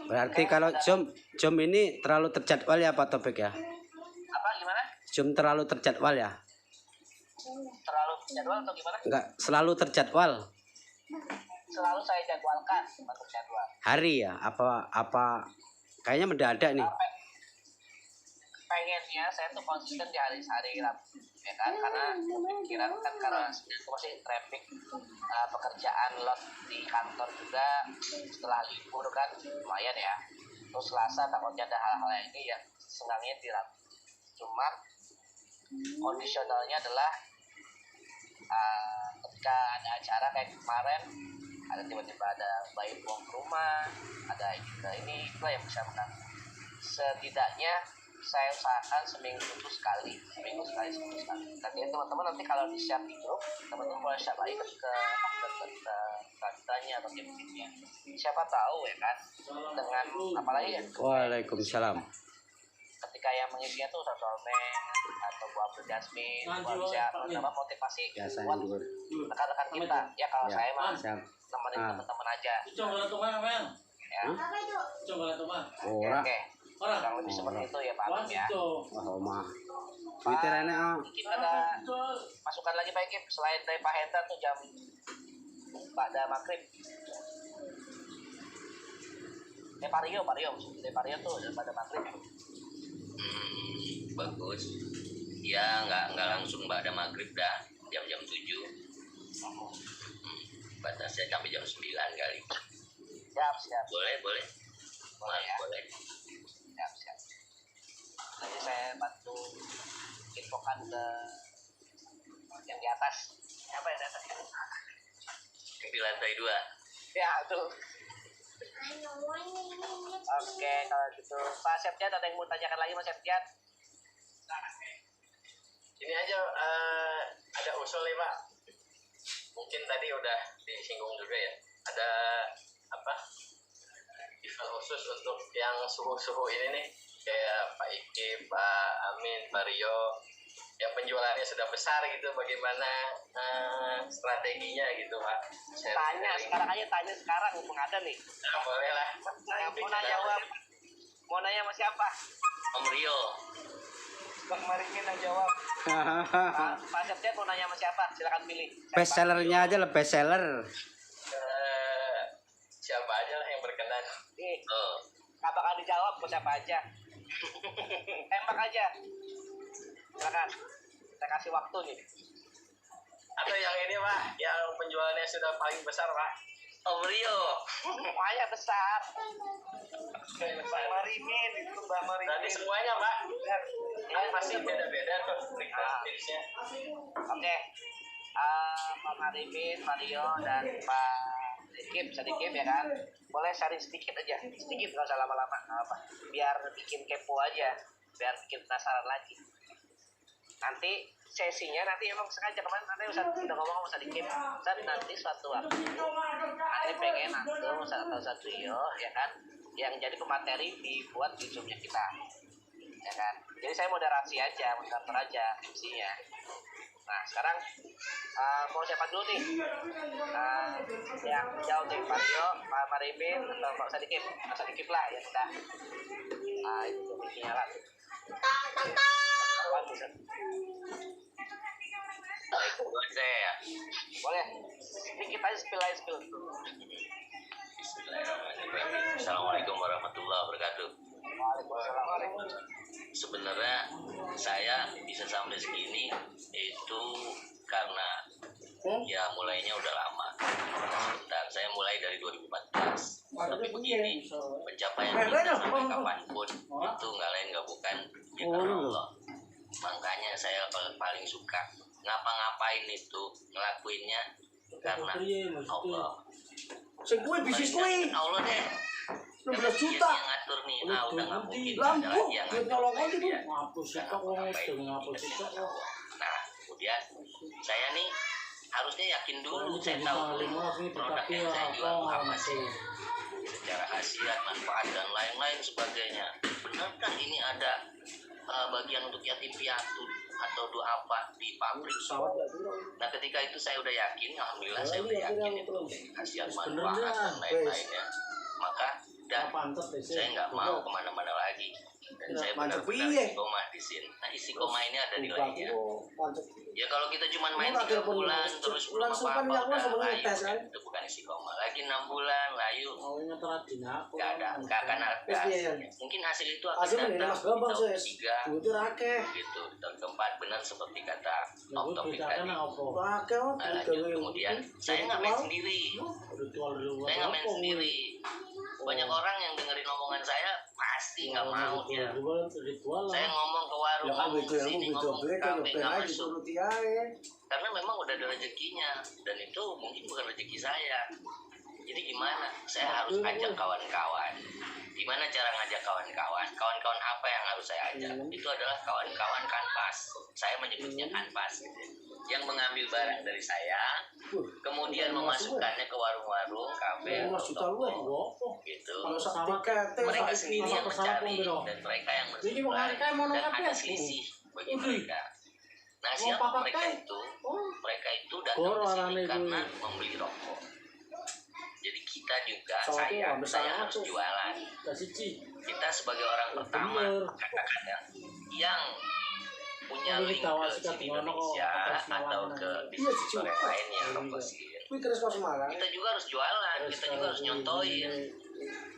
Berarti kalau Zoom ini terlalu terjadwal ya Pak Topik ya? Apa gimana? Zoom terlalu terjadwal ya? Terlalu jadwal atau gimana? Enggak, selalu terjadwal. Selalu saya jadwalkan untuk jadwal. Hari ya? Apa kayaknya mendadak nih. Pengennya saya tuh konsisten di hari-hari Rabu ya kan, karena pikiran kan karena itu masih traffic pekerjaan lot di kantor juga setelah libur kan lumayan ya. Terus Selasa takutnya ada hal-hal yang ini yang senangnya di Rabu. Cuma kondisionalnya adalah ketika ada acara kayak kemarin ada tiba-tiba ada bayi pulang ke rumah, ada ini itu yang bisa mengganggu. Setidaknya saya usahakan seminggu itu sekali. Nanti teman-teman nanti kalau di share di grup, teman-teman boleh share lagi ke katanya atau tim-timnya. Siapa tahu ya kan, dengan apalagi ya. Waalaikumsalam. Ketika yang mengisinya tuh Solmed atau Bu Abdul Jasmine, bisa menambah motivasi Biasanya buat dulu. rekan-rekan kita. Ya kalau Ya, saya mah siap. temenin Ah. teman-teman aja. Coba tuh mana, men? Ya. Coba tuh mana? Ora. Oke. Kurang lebih seperti itu ya Pak Amin ya. Wah, omah. Twitter ini Mungkin ada masukan lagi Pak Ikim selain dari Pak Hendra tuh jam pada maghrib. Pak Rio tuh pada maghrib. Bagus. Ya nggak langsung pada maghrib dah, jam-jam 7. Batasnya sampai jam 9 kali. Siap. Boleh. Boleh ya. Boleh. Siap. Nanti saya bantu infokan ke yang di atas. Apa yang di atas? Di lantai 2. Ya tuh. Oke, kalau gitu Pak Septian ada yang mau tanyakan lagi Mas Septian? Ini aja ada usul nih Pak. Mungkin tadi udah disinggung juga ya. Ada event khusus untuk yang suhu-suhu ini nih, kayak Pak Iki, Pak Amin, Pak Rio, yang penjualannya sudah besar gitu, bagaimana strateginya gitu Pak? Tanya sekarang mumpung ada nih. Nah, boleh lah. Mau nanya sama siapa? Om Rio. Bang Marikin yang jawab. Pak Septian mau nanya sama siapa? Silakan pilih. best sellernya aja lah, best seller. Siapa aja lah yang berkenan. Nih, Oh. nggak bakal dijawab mau siapa aja. Tembak aja. Silakan. Kita kasih waktu nih. Atau yang ini Pak, yang penjualannya sudah paling besar Pak. Om Rio. Lumayan besar. Bang Marimin itu Bang Marimin. Berarti semuanya Pak. Kan pasti beda-beda tuh tipsnya. Oke. Pak Marimin, Pak Rio, dan Pak Dikim, bisa Dikim ya kan? Boleh sharing sedikit aja, sedikit nggak usah lama-lama, nggak apa. Biar bikin kepo aja, biar bikin penasaran lagi. nanti sesinya nanti emang sengaja kemarin nanti udah ngomong sama Sadikin dan nanti suatu waktu nanti pengen atau satu ya kan yang jadi pemateri dibuat di zoomnya kita ya kan. Jadi saya moderasi aja, moderator aja MC-nya. Nah sekarang mau siapa dulu nih? Yang jauh nih, Pak Rio, Pak Maribin, atau Pak Sadikin? Pak Sadikin lah yang udah itu bikinnya lah. Saya Boleh. Dikit aja spill. Bismillahirrahmanirrahim. Assalamualaikum warahmatullahi wabarakatuh. Waalaikumsalam. Sebenarnya saya bisa sampai segini itu karena ya mulainya udah lama. Sebentar, saya mulai dari 2014. Tapi begini, pencapaian kita sampai kapanpun itu nggak lain nggak bukan ya karena Allah. Makanya saya paling suka ngapa-ngapain itu ngelakuinnya karena Allah. Sekue bisnis kue. Allah deh. 16 juta. Yang ngatur nih, udah nggak mungkin. Lampu, Yang duit nolongan itu. Nah, kemudian saya nih harusnya yakin dulu, saya tahu produk yang saya jual itu apa sih, secara khasiat, manfaat dan lain-lain sebagainya. Benarkah ini ada bagian untuk yatim piatu atau doa apa di pabrik? Nah, ketika itu saya udah yakin, alhamdulillah saya udah yakin itu khasiat, manfaat dan lain-lainnya. Maka saya nggak mau kemana-mana lagi. Dan saya benar-benar istiqomah di sini. Nah, istiqomah ini ada nilainya. Ya kalau kita cuma main 3 bulan terus belum apa-apa udah layu, itu bukan istiqomah. Lagi 6 bulan layu, nggak akan ada. Mungkin hasil itu akan datang di tahun ketiga, gitu. Di tahun keempat benar seperti kata Topik tadi. Nah, lanjut kemudian saya nggak main sendiri. Banyak orang yang dengerin omongan saya pasti nggak mau dia. Saya ngomong ke warung, ngomong ke sini, ngomong ke kafe, nggak masuk. Karena memang udah ada rezekinya dan itu mungkin bukan rezeki saya. Jadi gimana? Saya harus ajak kawan-kawan. Gimana cara ngajak kawan-kawan? Kawan-kawan apa yang harus saya ajak? Itu adalah kawan-kawan kanvas. Saya menyebutnya kanvas gitu. Yang mengambil barang dari saya, kemudian memasukkannya ke warung-warung, kafe, toko, gitu. Mereka sendiri yang mencari dan mereka yang mensuplai dan ada selisih bagi mereka. Nah, siapa mereka itu datang ke sini karena membeli rokok. Jadi kita juga, saya harus jualan. Kita sebagai orang pertama kadang-kadang yang punya link ke sini Indonesia atau ke distributor yang lain yang rokosin. Kita juga harus jualan, kita juga harus nyontoin.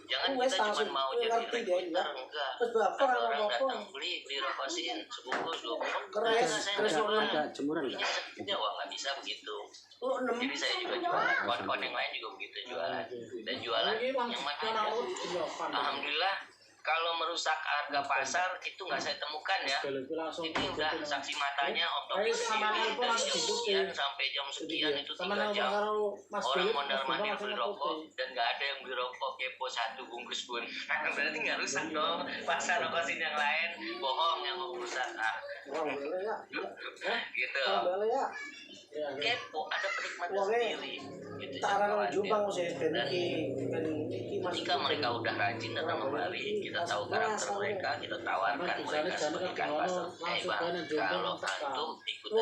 Jangan kita cuma mau jadi rekruter, enggak. Ada orang datang beli rokosin sebungkus 2 bungkus. Saya Ada jemuran nggak? ya wah nggak bisa begitu. Jadi saya juga jualan, kawan-kawan yang lain juga begitu jualan. Dan jualan yang mana aja. Alhamdulillah kalau merusak harga pasar itu nggak saya temukan ya. Ini udah saksi matanya otopsi sendiri dari jam sekian sampai jam sekian itu 3 jam. Orang mondar-mandir beli rokok dan nggak ada yang beli rokok kepo 1 bungkus pun. Berarti nggak rusak dong. Pasar rokosin yang lain bohong yang mau rusak. Gitu. Kepo ada penikmatnya sendiri. Gitu, ketika mereka udah rajin datang kembali, kita tahu karakter mereka, kita tawarkan mereka sebagai kanvas. Bang, kalau antum ikut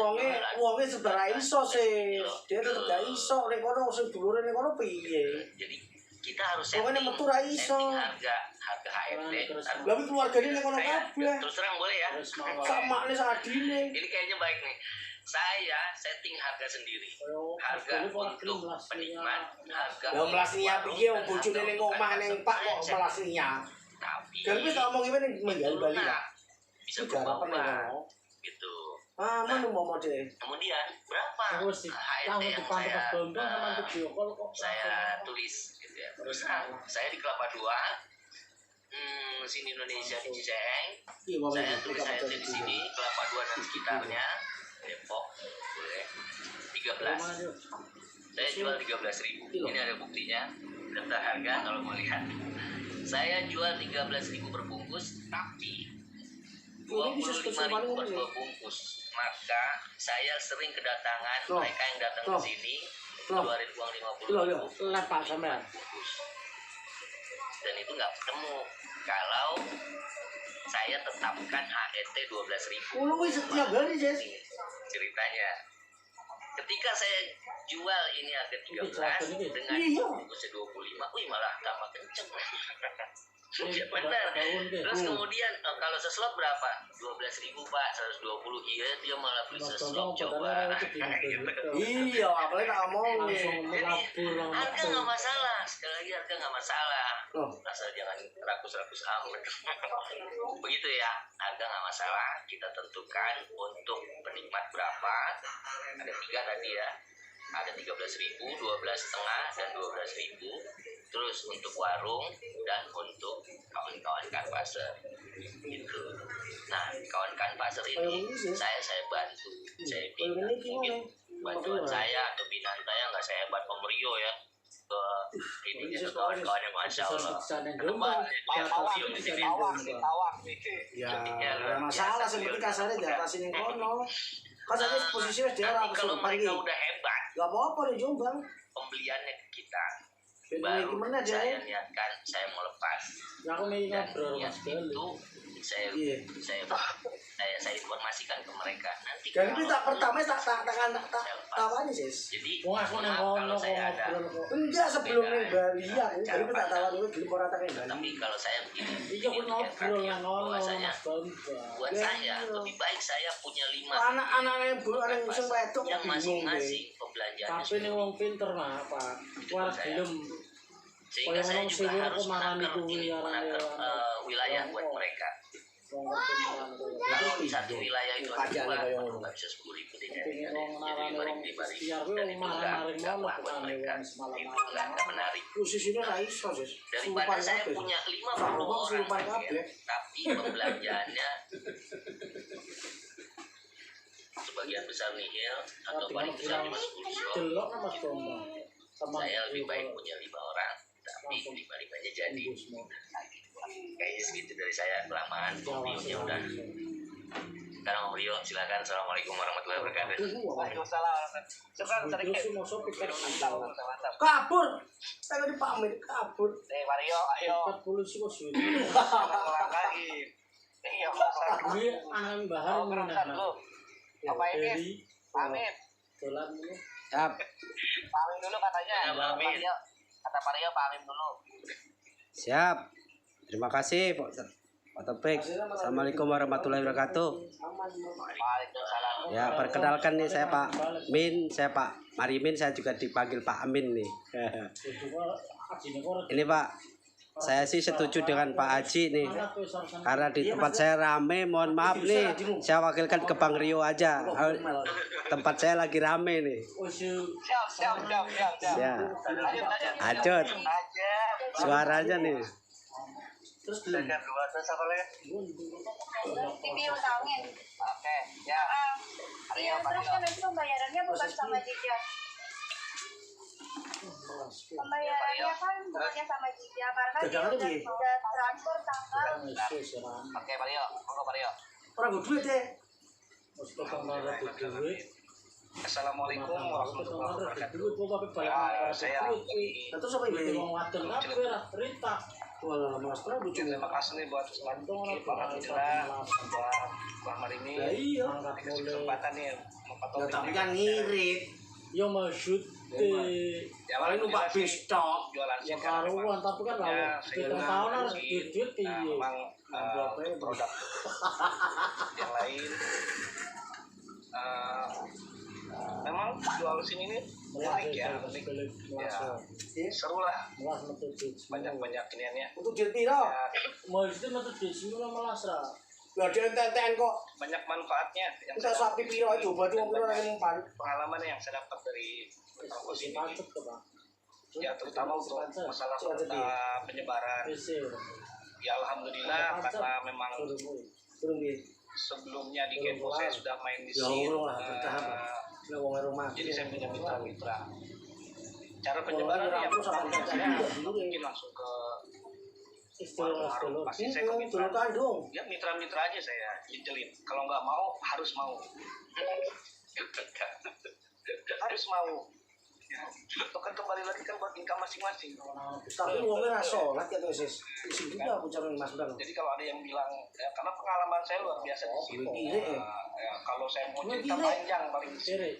Wonge sebenarnya iso sih. Dia tetep gak iso nek kono sing dulure nek kono piye. Jadi kita harus setting harga HRD. Lah keluargane nek kono kabeh. Terus terang boleh ya? Sama nek sadine. Ini kayaknya baik nih. Saya setting harga sendiri. Harga untuk penikmat, harga. Lah melasnya piye wong bojone ning omah ning Pak kok melasnya. Tapi kan wis tak omong ngene menggal Bali. Bisa berubah. Gitu. Mana mau deh. Kemudian berapa HRD yang saya tulis gitu ya. Terus saya di Kelapa 2, sini Indonesia di Ciseeng. Saya tulis HRD di sini Kelapa 2 dan sekitarnya. Depok boleh 13. Saya jual 13.000. Ini ada buktinya. Daftar harga kalau mau lihat. Saya jual 13.000 per bungkus, tapi 25.000 per 2 bungkus. Maka saya sering kedatangan mereka yang datang ke sini keluarin uang 50.000 Lepas sampean. bungkus. Dan itu nggak ketemu kalau saya tetapkan HET 12.000. Kulo wis setiap hari, Jes. Ceritanya ketika saya jual ini harga 13 dengan bungkusnya 25, wih malah tambah kenceng. Ya benar. Terus kemudian kalau seslot berapa? 12.000 Pak, 120. Iya, dia malah beli seslot coba. Iya, apalagi tak ngomong. Jadi harga nggak masalah. Sekali lagi harga nggak masalah. Asal jangan rakus-rakus amat. Begitu ya, harga nggak masalah. Kita tentukan untuk penikmat berapa. Ada 3 tadi ya. Ada 13.000, 12,5 dan 12.000. Terus untuk warung dan untuk kawan-kawan kanvaser gitu. Nah, kawan kanvaser ini saya bantu. Saya mungkin bantuan saya atau binaan saya nggak saya buat Om Rio ya ke ini ke kawan-kawan yang masya Allah. Ya, nggak masalah. Seperti kasarnya di atas ini kono. Kasarnya posisinya dia Nanti kalau mereka udah hebat, nggak apa-apa nih Jombang. pembeliannya ke kita. Baru gimana aja? Saya niatkan saya mau lepas. Ya aku mau Dan ngobrol niat Mas itu Iya. saya informasikan ke mereka. Nanti Dan itu kalau tak pertama tak tawani Sis. jadi Aku nang kalau saya ada, enggak sebelum ning Bali ya, jadi tak tawani dulu gelem ora tak Bali. tapi kalau saya begini, Iya aku ngobrol nang ngono bahwasanya Mas Bamba. buat saya lebih baik saya punya 5 Anak-anaknya bu ada yang sing wedok yang bingung deh. masing-masing pembelanjaannya Tapi nih wong pinter mah Pak. Wah gelem sehingga saya Wong juga sing harus kemarin menakar itu ini, ya, menakar wilayah buat mereka. wong pinter. Kalau di satu wilayah itu ada Pajak 2, nih kayak nggak bisa 10.000 deh. Pengen wong Jadi narane wong 5.000 ikhtiar kuwi dan wong itu marah-marah nggak ngono buat bukan mereka. wong Itu semalam-malam. nggak menarik. Khusus ini ra iso Sis. Daripada saya punya 50 orang surupan gitu kabeh. ya, tapi pembelanjaannya sebagian besar nihil atau paling besar cuma 10 shop. Delok kan Mas Bamba. Sama Saya lebih baik punya 5 orang, tapi 5-5-nya jadi. Kayaknya segitu dari saya, kelamaan. Videonya udah. Sekarang Om Rio, silakan. Assalamualaikum warahmatullahi wabarakatuh. Waalaikumsalam. Coba sedikit. Terus mau sopir Mantap. Kabur. Saya tadi pamit kabur. Mario, ayo. 40 sih kok suwe. Ulang lagi. Iya, Ini angan bahar urusan mana. dulu. Apa ini? Pamit. Dolan ini. Siap. Pamit dulu katanya. Ya, pamit. Mario. Kata Mario pamit dulu. Siap. Terima kasih Pak Topik. Assalamualaikum warahmatullahi wabarakatuh. Waalaikumsalam. Ya, perkenalkan nih saya Pak Min, saya Pak Marimin, saya juga dipanggil Pak Amin nih. Ini Pak, saya sih setuju dengan Pak Haji nih. Karena di tempat saya rame, mohon maaf nih, saya wakilkan ke Bang Rio aja. Tempat saya lagi rame nih. Siap. Ya, Lanjut. lanjut. Aja. Suaranya nih. Terus belum. Terus apa lagi? TV utangin. Oke, ya. Iya, terus kan itu pembayarannya bukan sama Jija. Pembayarannya kan bukannya sama Jija karena dia udah transfer tanggal. Oke, Mario. Monggo Mario. Ora go duit deh. Assalamualaikum warahmatullahi wabarakatuh. Saya Terus apa ini? Wah, Mas Pra lucu. terima kasih nih buat alhamdulillah buat Muhammad ini Ya iya. dikasih kesempatan nih Ya, tapi kan ngirit. Yo maksud ya Paling numpak bis tok. jualan ya sih karuan tapi kan Ya, lalu di tahun harus duit piye. memang untuk produk yang lain memang jual sini nih unik ya unik ya seru lah banyak iniannya Untuk duit piro? ya, Mau itu metu di sini malas ra. Lah dia enten kok. banyak manfaatnya yang Kita saya sapi piro aja coba cuma piro yang umpan. pengalaman yang saya dapat dari kampus Masih ini pancet tuh Pak. ya terutama untuk masalah penyebaran PC. ya alhamdulillah karena memang Turun dia. sebelumnya di Genpo saya sudah main di Ya sini Allah, bertahap. Lah wong rumah. jadi saya punya mitra-mitra cara penyebaran yang pertama saya mungkin langsung ke Istilah pasti saya ke Dulu mitra. kandung. Ya mitra-mitra aja saya jejelin. Kalau nggak mau harus mau. Harus mau. Ya, itu kan kembali lagi kan buat income masing-masing. Tapi uangnya raso, lah gitu sis. Isi juga aku cari Mas Bang. Jadi kalau ada yang bilang, ya, karena pengalaman saya luar biasa di situ. Gile, ya. Ya, kalau saya mau Gile. cerita panjang paling di sini. Kiri.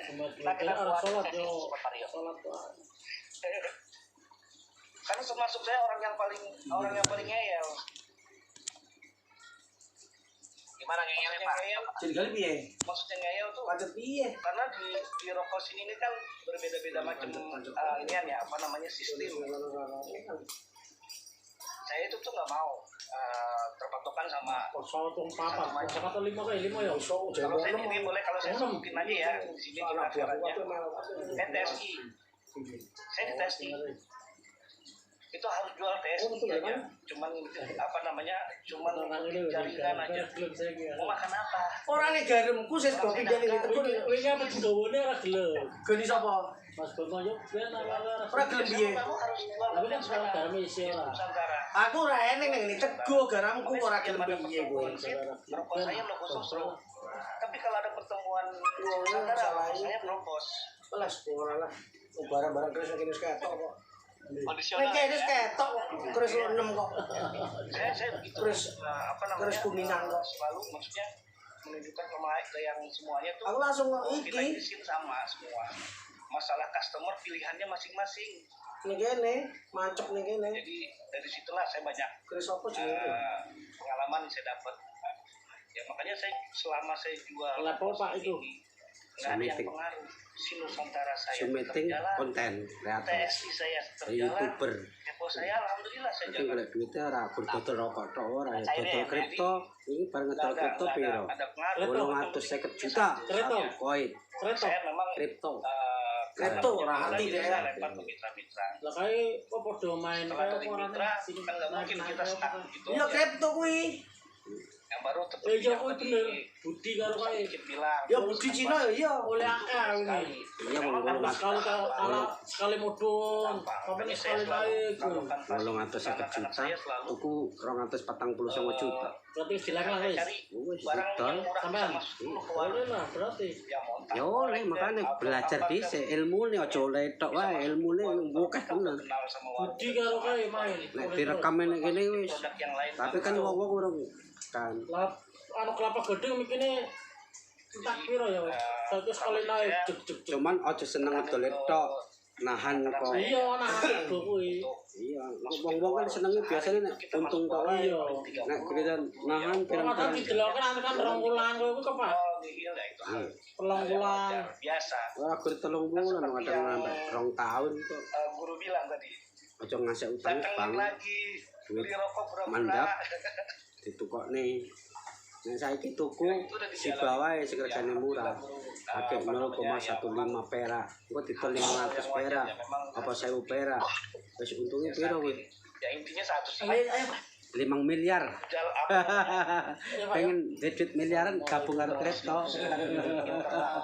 Cuma Nah, kita kira buat sholat sesi yo. Sobat Mario. Sholat tuh. Karena termasuk saya orang yang paling ngeyel. Gimana ngeyelnya Pak? Jadi kali piye? Maksudnya ngeyel tuh Pacet piye? karena di rokok sini ini kan berbeda-beda macam inian ya, apa namanya, sistem. Saya itu tuh nggak mau terpatokan sama. Sholat tuh papa. Sholat tuh 5 kali 5 ya. Kalau saya ini boleh, kalau saya sebutin aja ya di sini di acaranya. TSI. Saya di TSI. Itu harus jual TSI aja. Cuman apa namanya? Cuman jaringan aja. Mau makan apa? Orangnya garamku saya kopi dari itu pun. Kowe apa digawane ora gelem. Geni sapa? Mas Bambang yo ben ala-ala. Ora gelem piye? Harus jual. Tapi kan sekarang garam isi ora. Nusantara. Aku ora eneng ning ini tego garamku ora gelem piye kowe. Rokok saya logo sosro. Tapi kalau ada pertemuan Nusantara, saya propos. Belas ora lah. Barang-barang terus kene ketok kok. Kondisional. Nek kene ketok terus 6 kok. Saya begitu. Terus, apa namanya? terus kuningan kok. Selalu maksudnya menunjukkan ke yang semuanya tuh. Aku langsung kita iki isiin sama semua. Masalah customer pilihannya masing-masing. ning kene, mancep ning kene. Jadi dari situlah saya banyak Terus apa jenenge? pengalaman yang saya dapat. Ya makanya saya selama saya jual Level Pak itu. nggak ada yang Submitting. pengaruh. Si Nusantara saya Submitting tetap jalan. konten kreator. TSI saya tetap jalan. YouTuber. Depo saya alhamdulillah saya Tapi jalan. kalau duitnya ora berdodol rokok tok ora ya Cairnya dodol ya, kripto. Ini bareng ngedol kripto piro? ada pengaruh. 850 juta. Kripto. Koin Kereta. Saya memang kripto. Kripto, ora hati deh. saya lempar ke mitra-mitra. Lah kae kok padha main Setelah kae dari mitra kan nggak mungkin kita stuck gitu Iya aja. kripto kuwi. Yang baru tetap Eh iya yang kuwi tadi bener. Budi karo kae. sedikit bilang. Ya budi Cina ya iya. Oleh AR Sekali. ini. Iya Memang mau Pas sekali ala sekali mudun. gampang. Sampai Makanya saya sekali selalu naik. kalungkan pasti. 850 Anak-anak juta. saya selalu Tuku 249 juta. Berarti bilang lah wis. cari Wis barang didol. yang murah Sampean. sama 10 ke warung. Boleh lah berarti. Ya montak. Ya oleh makanya belajar dhisik ilmune aja oleh tok wae ilmune akeh tenan. Kenal sama warung. Budi karo kae main. Nek direkam nek kene wis. Produk yang lain. Tapi kan wong-wong urung kan. Lah anu kelapa gedeng mikirnya entah piro ya wis. Satu sekali naik jek jek jek. Cuman aja seneng ngedol tok. Nahan kok. Iya nah go kuwi. Iya, wong-wong kan senenge biasane nek untung tok wae. Iya. Nek giliran nahan Padahal pirang-pirang. dideloken kan 2 bulan kowe kok Pak. Oh, nihil ya itu. Hmm. Pelong bulan. Biasa. Wah, gur 3 bulan kadang nambah 2 tahun kok. Guru bilang tadi, Aja ngasih utang datangin bang. lagi beli rokok pura-pura. Mandap. Ditukokne. Nek saiki tuku si bawah sekerjane murah. Pakai 0,15 perak. Engko didol 500 perak. Apa 1000 perak. Wis untunge piro kuwi? Ya intinya satu sih. Ayo 5 miliar. Jalan apa? Pengen duit miliaran gabung karo kripto.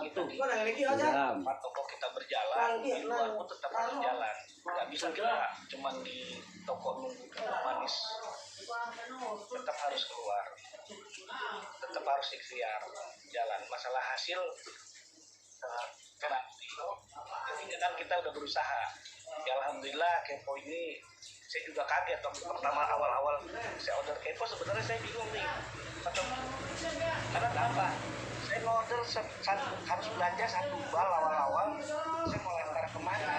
Gitu. Kok nang iki aja. Ya, Tempat toko kita berjalan, di luar pun tetap harus jalan. Gak bisa kita cuman di toko nunggu manis. Tetap harus keluar. Tetap harus ikhtiar jalan. Masalah hasil nanti. Jadi kan kita udah berusaha. Ya alhamdulillah Kepo ini saya juga kaget waktu pertama awal-awal saya order Kepo sebenarnya saya bingung nih. Karena apa? Saya order harus belanja 1 bal awal-awal. Saya mau lempar kemana?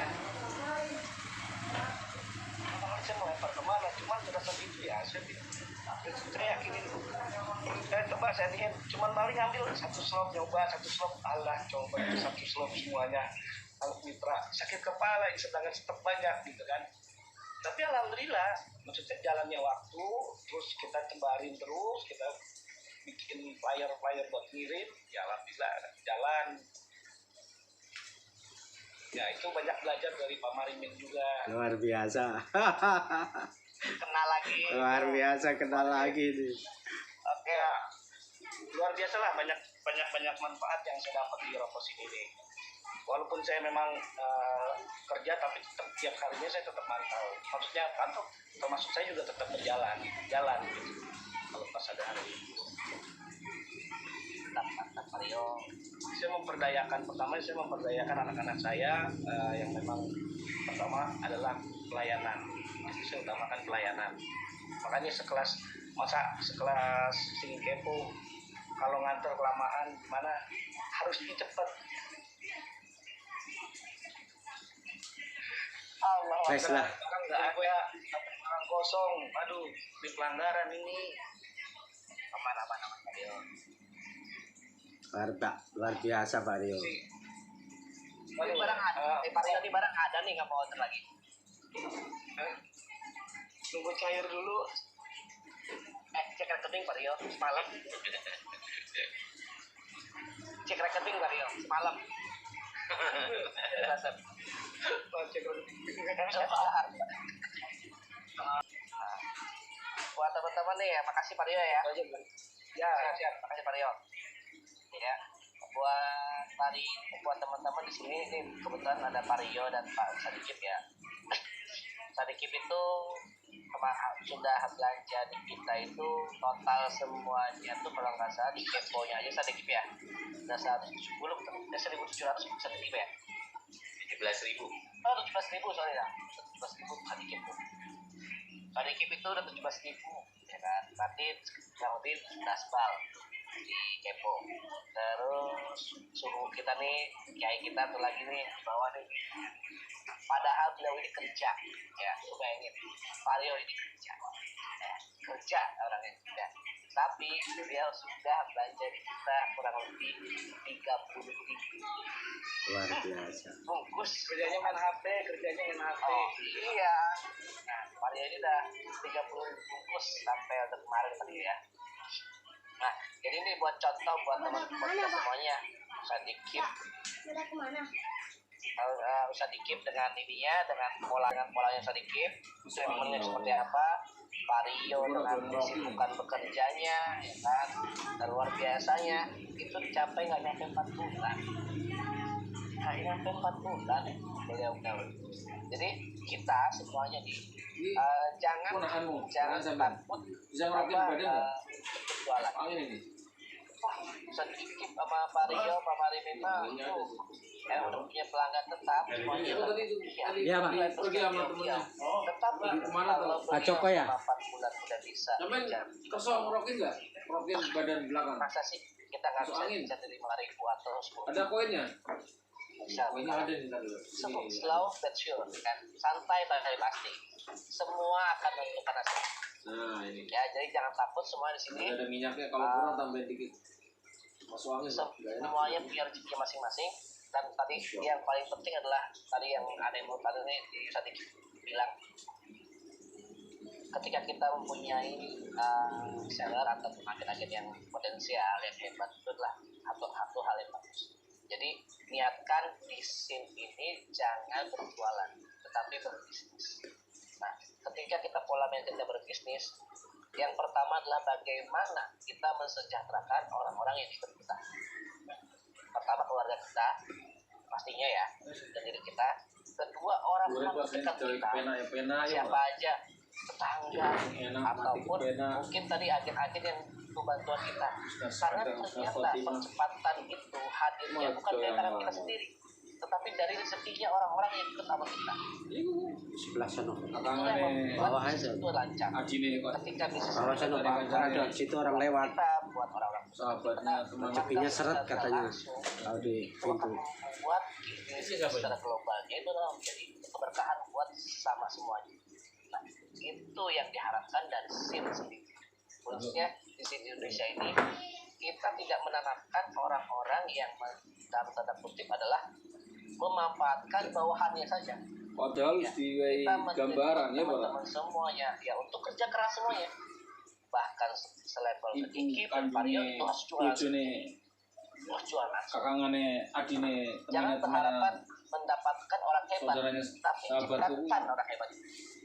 Saya mau lempar kemana? Cuman sudah segitu ya. Saya yakinin. Saya coba saya lihat. Cuman paling ambil 1 slot nyoba 1 slot. Allah coba itu 1 slot semuanya. Kalau mitra sakit kepala sedangkan stok banyak gitu kan. Tapi alhamdulillah maksudnya jalannya waktu terus kita tebarin terus kita bikin flyer buat ngirim ya alhamdulillah jalan ya itu banyak belajar dari Pak Marimin juga luar biasa. kenal lagi Luar biasa kenal lagi nih. oke ya. Luar biasa lah banyak manfaat yang saya dapat di rokok sini nih walaupun saya memang kerja tapi tetap tiap harinya saya tetap mantau. Maksudnya pantau, termasuk saya juga tetap jalan gitu. Kalau pas ada hari itu. Mantap Mario. Saya memperdayakan anak-anak saya yang memang pertama adalah pelayanan. Saya utamakan pelayanan. Makanya sekelas singing kepo kalau ngantor kelamaan gimana harus cepet. Allah, Nice lah. nggak ada orang kosong. Aduh, di pelanggaran ini. Aman Mario. Luar biasa Pak Rio. Ini barang ada. Mario ini barang ada nih, nggak mau order lagi. Tunggu cair dulu. Cek rekening Mario semalam. Cek rekening Mario semalam. Buat teman-teman nih ya, makasih Pak Rio ya. Ya, Siap, makasih Pak Rio. Ya, buat teman-teman di sini ini kebetulan ada Pak Rio dan Pak Sadikip ya. Sadikip itu sudah belanja di kita itu total semuanya tuh kalau nggak salah di keponya aja Sadikip ya. Udah 1.700 Sadikip ya. 17.000. Oh, 17.000 soalnya. 17.000 Sadikip tuh. Sadikip itu udah 17.000 ya kan. Berarti yang lebih 11 bal di kepo. Terus suhu kita nih, kiai kita tuh lagi nih di bawah nih. Padahal beliau ini kerja, ya, coba bayangin, Mario ini kerja orangnya tidak. Tapi beliau sudah belanja di kita kurang lebih 30.000 Luar biasa. bungkus. kerjanya main HP. Oh iya. Nah, Mario ini udah 30.000 bungkus sampai untuk kemarin tadi ya. Nah, jadi ini buat contoh buat teman-teman kita semuanya. Bisa dikip. Udah kemana? Bisa dikip dengan ininya, dengan polanya bisa dikip. Treatmentnya seperti apa? Vario dengan kesibukan bekerjanya, ya kan? Dan luar biasanya itu dicapai nggak nyampe 4 bulan. Nggak nyampe 4 bulan beliau. Jadi kita semuanya jangan takut bisa ngerakin badan nggak? jualan. Angin ini. Bisa dikip sama Vario, sama Marimena. Udah punya pelanggan tetap semuanya. Iya Pak. Pergi sama temennya. Tetap Kemana tuh? Pak Joko ya? 8 bulan udah bisa. Cuman kosong ngerokin nggak? Rokin badan belakang. Masa sih kita nggak Masuk bisa angin. bisa dari 5.000 atau 10.000? Ada koinnya? Bisa. Koinnya ada nih tadi. Slow but sure kan, santai tapi pasti. Semua akan menentukan hasil. Nah ini. Ya, jadi jangan takut semua di sini. Ada minyaknya, kalau kurang tambahin dikit. Masuk angin. Semuanya punya rezeki masing-masing. Dan tadi yang paling penting adalah tadi yang ada yang mau tadi nih tadi bilang, ketika kita mempunyai seller atau agen-agen yang potensial yang hebat, itu adalah satu hal yang bagus. Jadi niatkan di scene ini jangan berjualan, tetapi berbisnis. Nah, ketika kita pola kita berbisnis, yang pertama adalah bagaimana kita mensejahterakan orang-orang yang ikut kita. Pertama keluarga kita, pastinya ya, dan diri kita. Kedua orang-orang terdekat kita, siapa aja, tetangga, ataupun mungkin tadi agen-agen yang butuh bantuan kita. Karena ternyata percepatan itu hadirnya bukan dari tangan kita sendiri, tetapi dari rezekinya orang-orang yang ikut sama kita. Sebelah sana. Bawah aja itu lancar. Ketika bisnis Bawah sana Pak. Karena ada situ orang lewat. kita buat orang-orang Sahabatnya teman. Rezekinya seret katanya. Kalau di itu akan pintu. membuat bisnis secara globalnya itu adalah menjadi keberkahan buat sama semuanya. Nah, itu yang diharapkan dari SIM sendiri. Khususnya di sini Indonesia ini, kita tidak menanamkan orang-orang yang dalam tanda kutip adalah memanfaatkan bawahannya saja. Padahal diwai gambaran ya Pak. Teman-teman semuanya ya untuk kerja keras semuanya. Bahkan selevel sedikit Vario itu harus jualan. Kakangane adine Jangan temannya berharapan mendapatkan orang hebat, saudaranya tapi ciptakan orang hebat.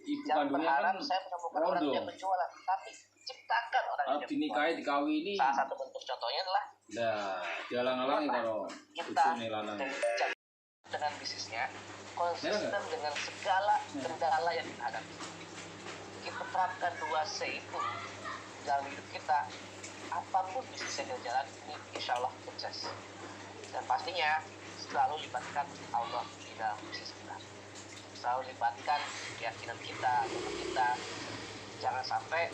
ibu Jangan kandungnya berharap kan saya menemukan orang yang berjualan, tapi ciptakan orang yang dinikahi dikawini. Salah satu bentuk contohnya adalah Nah, dialang-alangi kalau kita ujune lanang. dari dengan bisnisnya, konsisten dengan segala kendala yang kita hadapi. Kita terapkan 2C itu dalam hidup kita, apapun bisnis yang kita jalan ini insya Allah sukses. Dan pastinya selalu libatkan Allah di dalam bisnis kita, selalu libatkan keyakinan kita, doa kita. Jangan sampai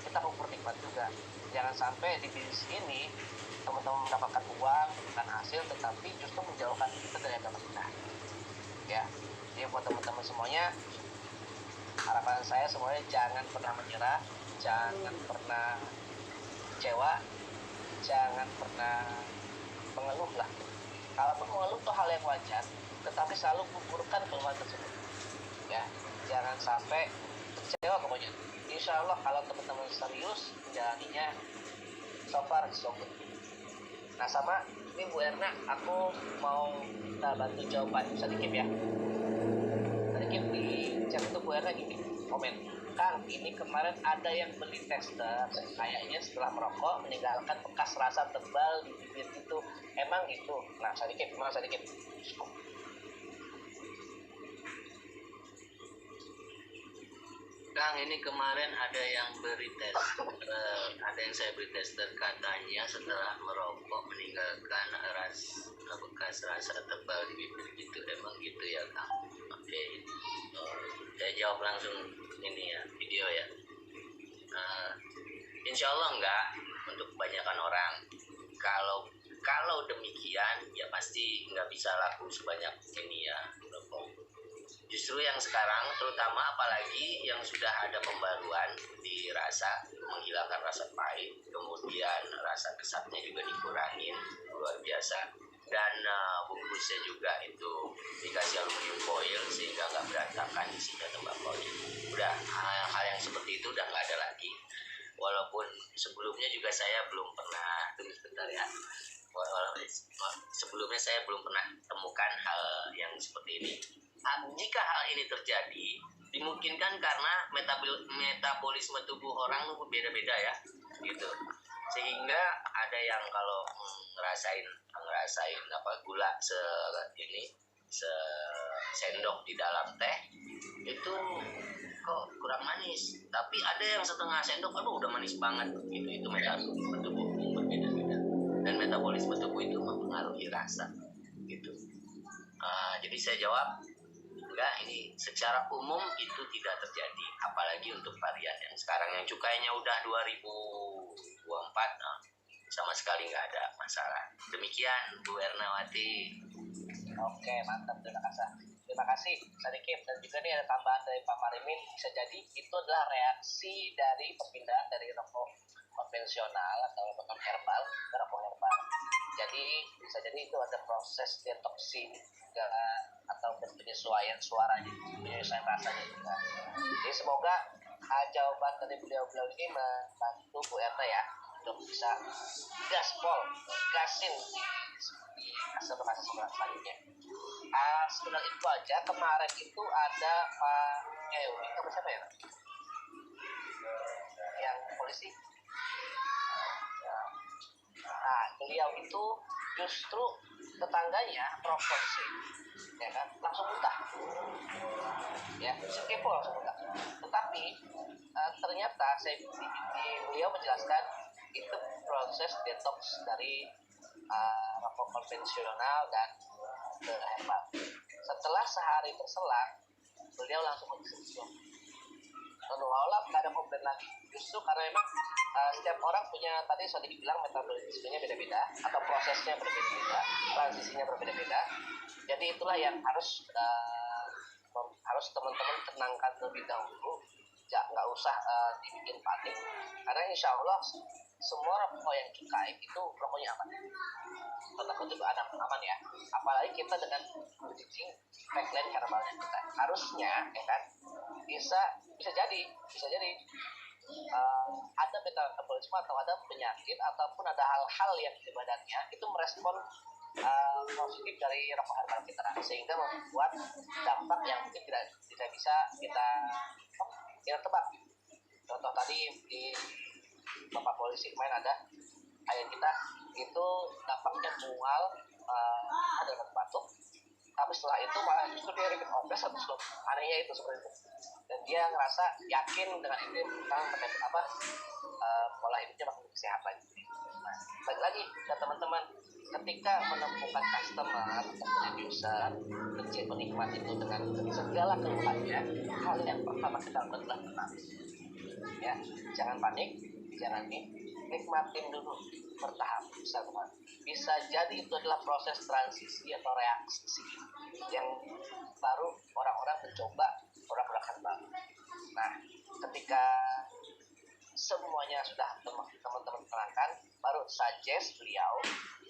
kita ukur nikmat juga. Jangan sampai di bisnis ini teman-teman mendapatkan uang, mendapatkan hasil, tetapi justru menjauhkan kita dari agama kita. Ya, jadi buat teman-teman semuanya, harapan saya semuanya jangan pernah menyerah, jangan pernah kecewa, jangan pernah mengeluh lah. Kalau mengeluh itu hal yang wajar, tetapi selalu kuburkan keluhan tersebut. Ya, jangan sampai kecewa pokoknya. Insya Allah kalau teman-teman serius menjalaninya, so far so good. Nah sama ini Bu Erna, aku mau minta bantu jawaban sedikit ya. Sedikit di chat itu Bu Erna gini komen, Kang ini kemarin ada yang beli tester kayaknya setelah merokok meninggalkan bekas rasa tebal di bibir itu, emang itu? Nah sedikit, gimana sedikit? Kang, ini kemarin ada yang beri tes, ada yang saya beri tester katanya setelah merokok meninggalkan bekas rasa tebal di bibir gitu, emang gitu ya Kang? Oke, saya jawab langsung ini ya, video ya. Insya Allah enggak, untuk kebanyakan orang. Kalau demikian ya pasti nggak bisa laku sebanyak ini ya rokok. Justru yang sekarang, terutama apalagi yang sudah ada pembaruan di rasa, menghilangkan rasa pahit, kemudian rasa kesatnya juga dikurangin, luar biasa. Dan bungkusnya juga itu dikasih aluminium foil sehingga nggak berantakan isinya tembakonya. Udah, hal yang seperti itu udah nggak ada lagi. Walaupun sebelumnya juga saya belum pernah, tunggu sebentar ya. Sebelumnya saya belum pernah temukan hal yang seperti ini. Jika hal ini terjadi, dimungkinkan karena metabolisme tubuh orang beda-beda ya, gitu. Sehingga ada yang kalau ngerasain gula sendok di dalam teh itu kok kurang manis, tapi ada yang setengah sendok, aduh udah manis banget, gitu. Itu metabolisme tubuh berbeda-beda, dan metabolisme tubuh itu mempengaruhi rasa, gitu. Jadi saya jawab, enggak, ini secara umum itu tidak terjadi, apalagi untuk varian yang sekarang yang cukainya udah 2024, sama sekali nggak ada masalah. Demikian Bu Ernawati. Oke, mantap, terima kasih sedikit. Dan juga nih ada tambahan dari Pak Marimin, bisa jadi itu adalah reaksi dari perpindahan dari rokok konvensional atau rokok herbal ke rokok herbal. Jadi bisa jadi itu ada proses detoxing atau penyesuaian suaranya, penyesuaian rasanya juga. Jadi semoga jawaban dari beliau-beliau ini membantu Bu Erna ya untuk bisa gasin di kasus-kasus selanjutnya. Sebenarnya itu aja. Kemarin itu ada Pak apa siapa ya? Yang polisi. Nah, beliau itu justru tetangganya rokok sih, ya kan, langsung muntah, ya, kepo langsung muntah. Tetapi ternyata beliau menjelaskan itu proses detox dari rokok konvensional dan herbal. Setelah sehari berselang, beliau langsung mengkonsumsi. Seolah-olah nggak ada komplain lagi. Justru karena memang setiap orang punya, tadi sudah dibilang metabolismenya beda-beda atau prosesnya berbeda-beda, transisinya berbeda-beda. Jadi itulah yang harus teman-teman tenangkan lebih dahulu. Nggak usah dibikin panik, karena insya Allah semua rokok yang cukai itu rokoknya aman. Tanda kutip aman ya. Apalagi kita dengan bridging tagline herbalnya kita, harusnya ya kan bisa jadi ada metabolisme atau ada penyakit ataupun ada hal-hal yang di badannya itu merespon positif dari rokok herbal kita, sehingga membuat dampak yang mungkin tidak bisa kita tebak. Contoh tadi di Bapak Polisi kemarin ada ayat kita itu dampaknya mual, ada batuk, tapi setelah itu malah justru dia repeat offense atau slow. Anehnya itu seperti itu. Dan dia ngerasa yakin dengan itu tentang pola hidupnya makin kesehatan. Nah, balik lagi ke teman-teman, ketika menemukan customer atau user kecil penikmat itu dengan segala keluhannya, hal yang pertama kita lakukan adalah tenang. Ya, jangan panik, jangan nikmatin dulu bertahap. Bisa jadi itu adalah proses transisi atau reaksi yang baru orang-orang mencoba produk-produk baru. Nah, ketika semuanya sudah teman-teman terangkan, baru suggest beliau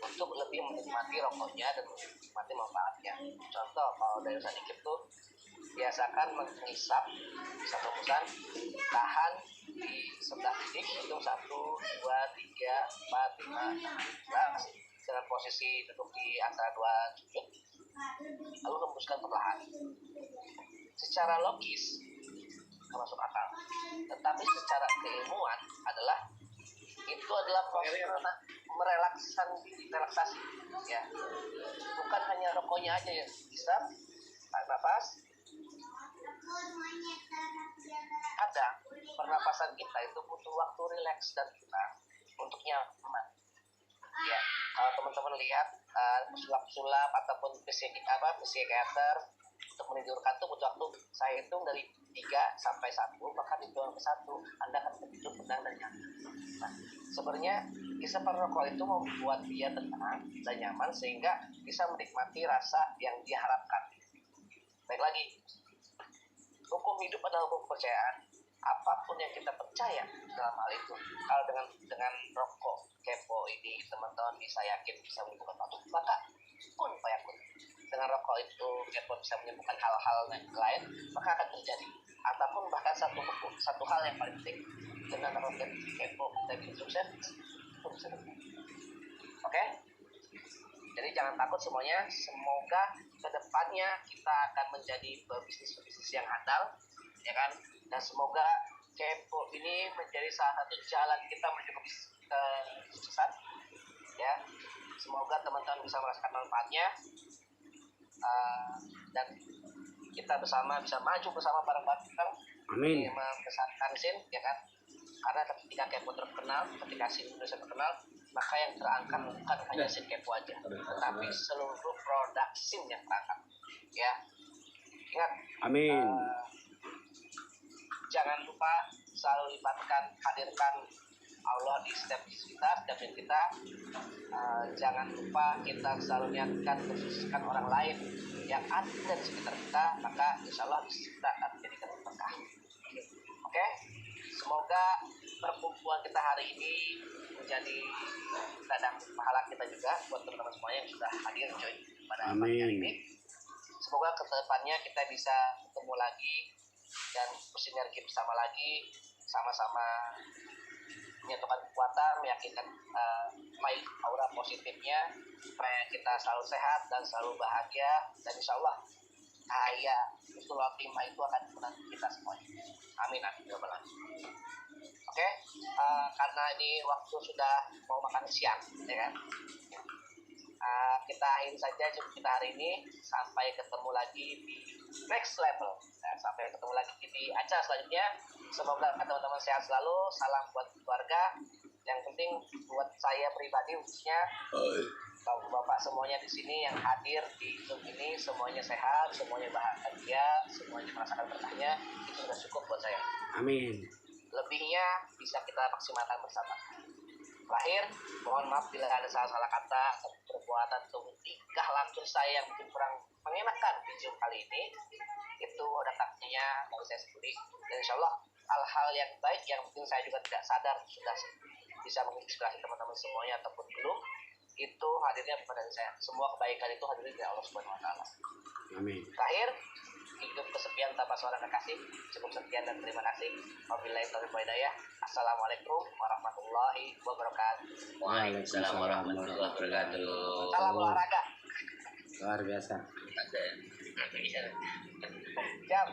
untuk lebih menikmati rokoknya dan menikmati manfaatnya. Contoh, kalau dari sedikit tuh biasakan menghisap satu hembusan, tahan di sebelah titik, itu 1, 2, 3, 4, 5, 6, dengan posisi duduk di antara 2 jujur, lalu hembuskan perlahan. Secara logis masuk akal, tetapi secara keilmuan adalah itu adalah proses relaksasi, ya, bukan hanya rokoknya aja ya, bisa tarik nafas. Kadang pernapasan kita itu butuh waktu rileks dan tenang untuk nyaman. Ya, kalau teman-teman lihat sulap-sulap ataupun psikiater untuk menidurkan tuh butuh waktu. Saya hitung dari 3 sampai 1, bahkan dihitung ke 1, Anda akan tidur tenang dan nyaman. Nah, sebenarnya hisap rokok itu membuat dia tenang dan nyaman sehingga bisa menikmati rasa yang dia harapkan. Baik lagi, hukum hidup adalah hukum kepercayaan. Apapun yang kita percaya dalam hal itu, kalau dengan rokok kepo ini teman-teman bisa yakin bisa menyembuhkan sesuatu, maka kun fayakun. Dengan rokok itu kepo bisa menyembuhkan hal-hal lain, maka akan terjadi. Ataupun bahkan satu hal yang paling penting, dengan rokok kepo kita bisa sukses, itu bisa terjadi. Oke? Jadi jangan takut semuanya. Semoga kedepannya kita akan menjadi bisnis yang handal, ya kan? Dan semoga kepo ini menjadi salah satu jalan kita menuju kesuksesan, ya. Semoga teman-teman bisa merasakan manfaatnya, dan kita bersama bisa maju bersama bareng-bareng. Amin. Membesarkan SIN, ya kan? Karena ketika kepo terkenal, ketika SIN Indonesia terkenal, maka yang terangkat bukan hanya SIN kepo aja, tetapi seluruh produk SIN yang terangkat, ya. Ingat, Amin. jangan lupa selalu hadirkan Allah di setiap kita. Jangan lupa kita selalu niatkan khususkan orang lain yang ada di sekitar kita, maka insya Allah kita akan menjadi berkah. Oke, semoga perkumpulan kita hari ini menjadi ladang pahala kita juga buat teman-teman semuanya yang sudah hadir join pada pagi hari ini. Semoga kedepannya kita bisa ketemu lagi dan bersinergi bersama lagi, sama-sama menyatukan kekuatan, meyakinkan aura positifnya supaya kita selalu sehat dan selalu bahagia, dan insya Allah cahaya Husnul Khotimah itu akan menanti kita semuanya. Amin, amin, ya rabbal alamin. Oke, karena ini waktu sudah mau makan siang, ya kan? Kita akhiri saja jumpa kita hari ini. Sampai ketemu lagi di next level. Nah, sampai ketemu lagi di acara selanjutnya. Semoga teman-teman sehat selalu. Salam buat keluarga. Yang penting buat saya pribadi khususnya, bapak semuanya di sini yang hadir di Zoom ini semuanya sehat, semuanya bahagia, semuanya merasakan berkahnya, itu sudah cukup buat saya. Amin. Lebihnya bisa kita maksimalkan bersama. Terakhir, mohon maaf bila ada salah-salah kata atau perbuatan atau tingkah laku saya yang mungkin kurang mengenakan di Zoom kali ini. Itu ada takdirnya dari saya sendiri. Dan insya Allah hal-hal yang baik yang mungkin saya juga tidak sadar sudah bisa menginspirasi teman-teman semuanya ataupun belum, itu hadirnya bukan dari saya. Semua kebaikan itu hadirnya dari Allah Subhanahu wa Ta'ala. Amin. Terakhir, hidup kesepian tanpa seorang kekasih. Cukup sekian dan terima kasih. Wabillahi taufiq wal hidayah. Assalamualaikum warahmatullahi wabarakatuh. Waalaikumsalam warahmatullahi wabarakatuh. Salam olahraga. Luar biasa. Ada. Jam.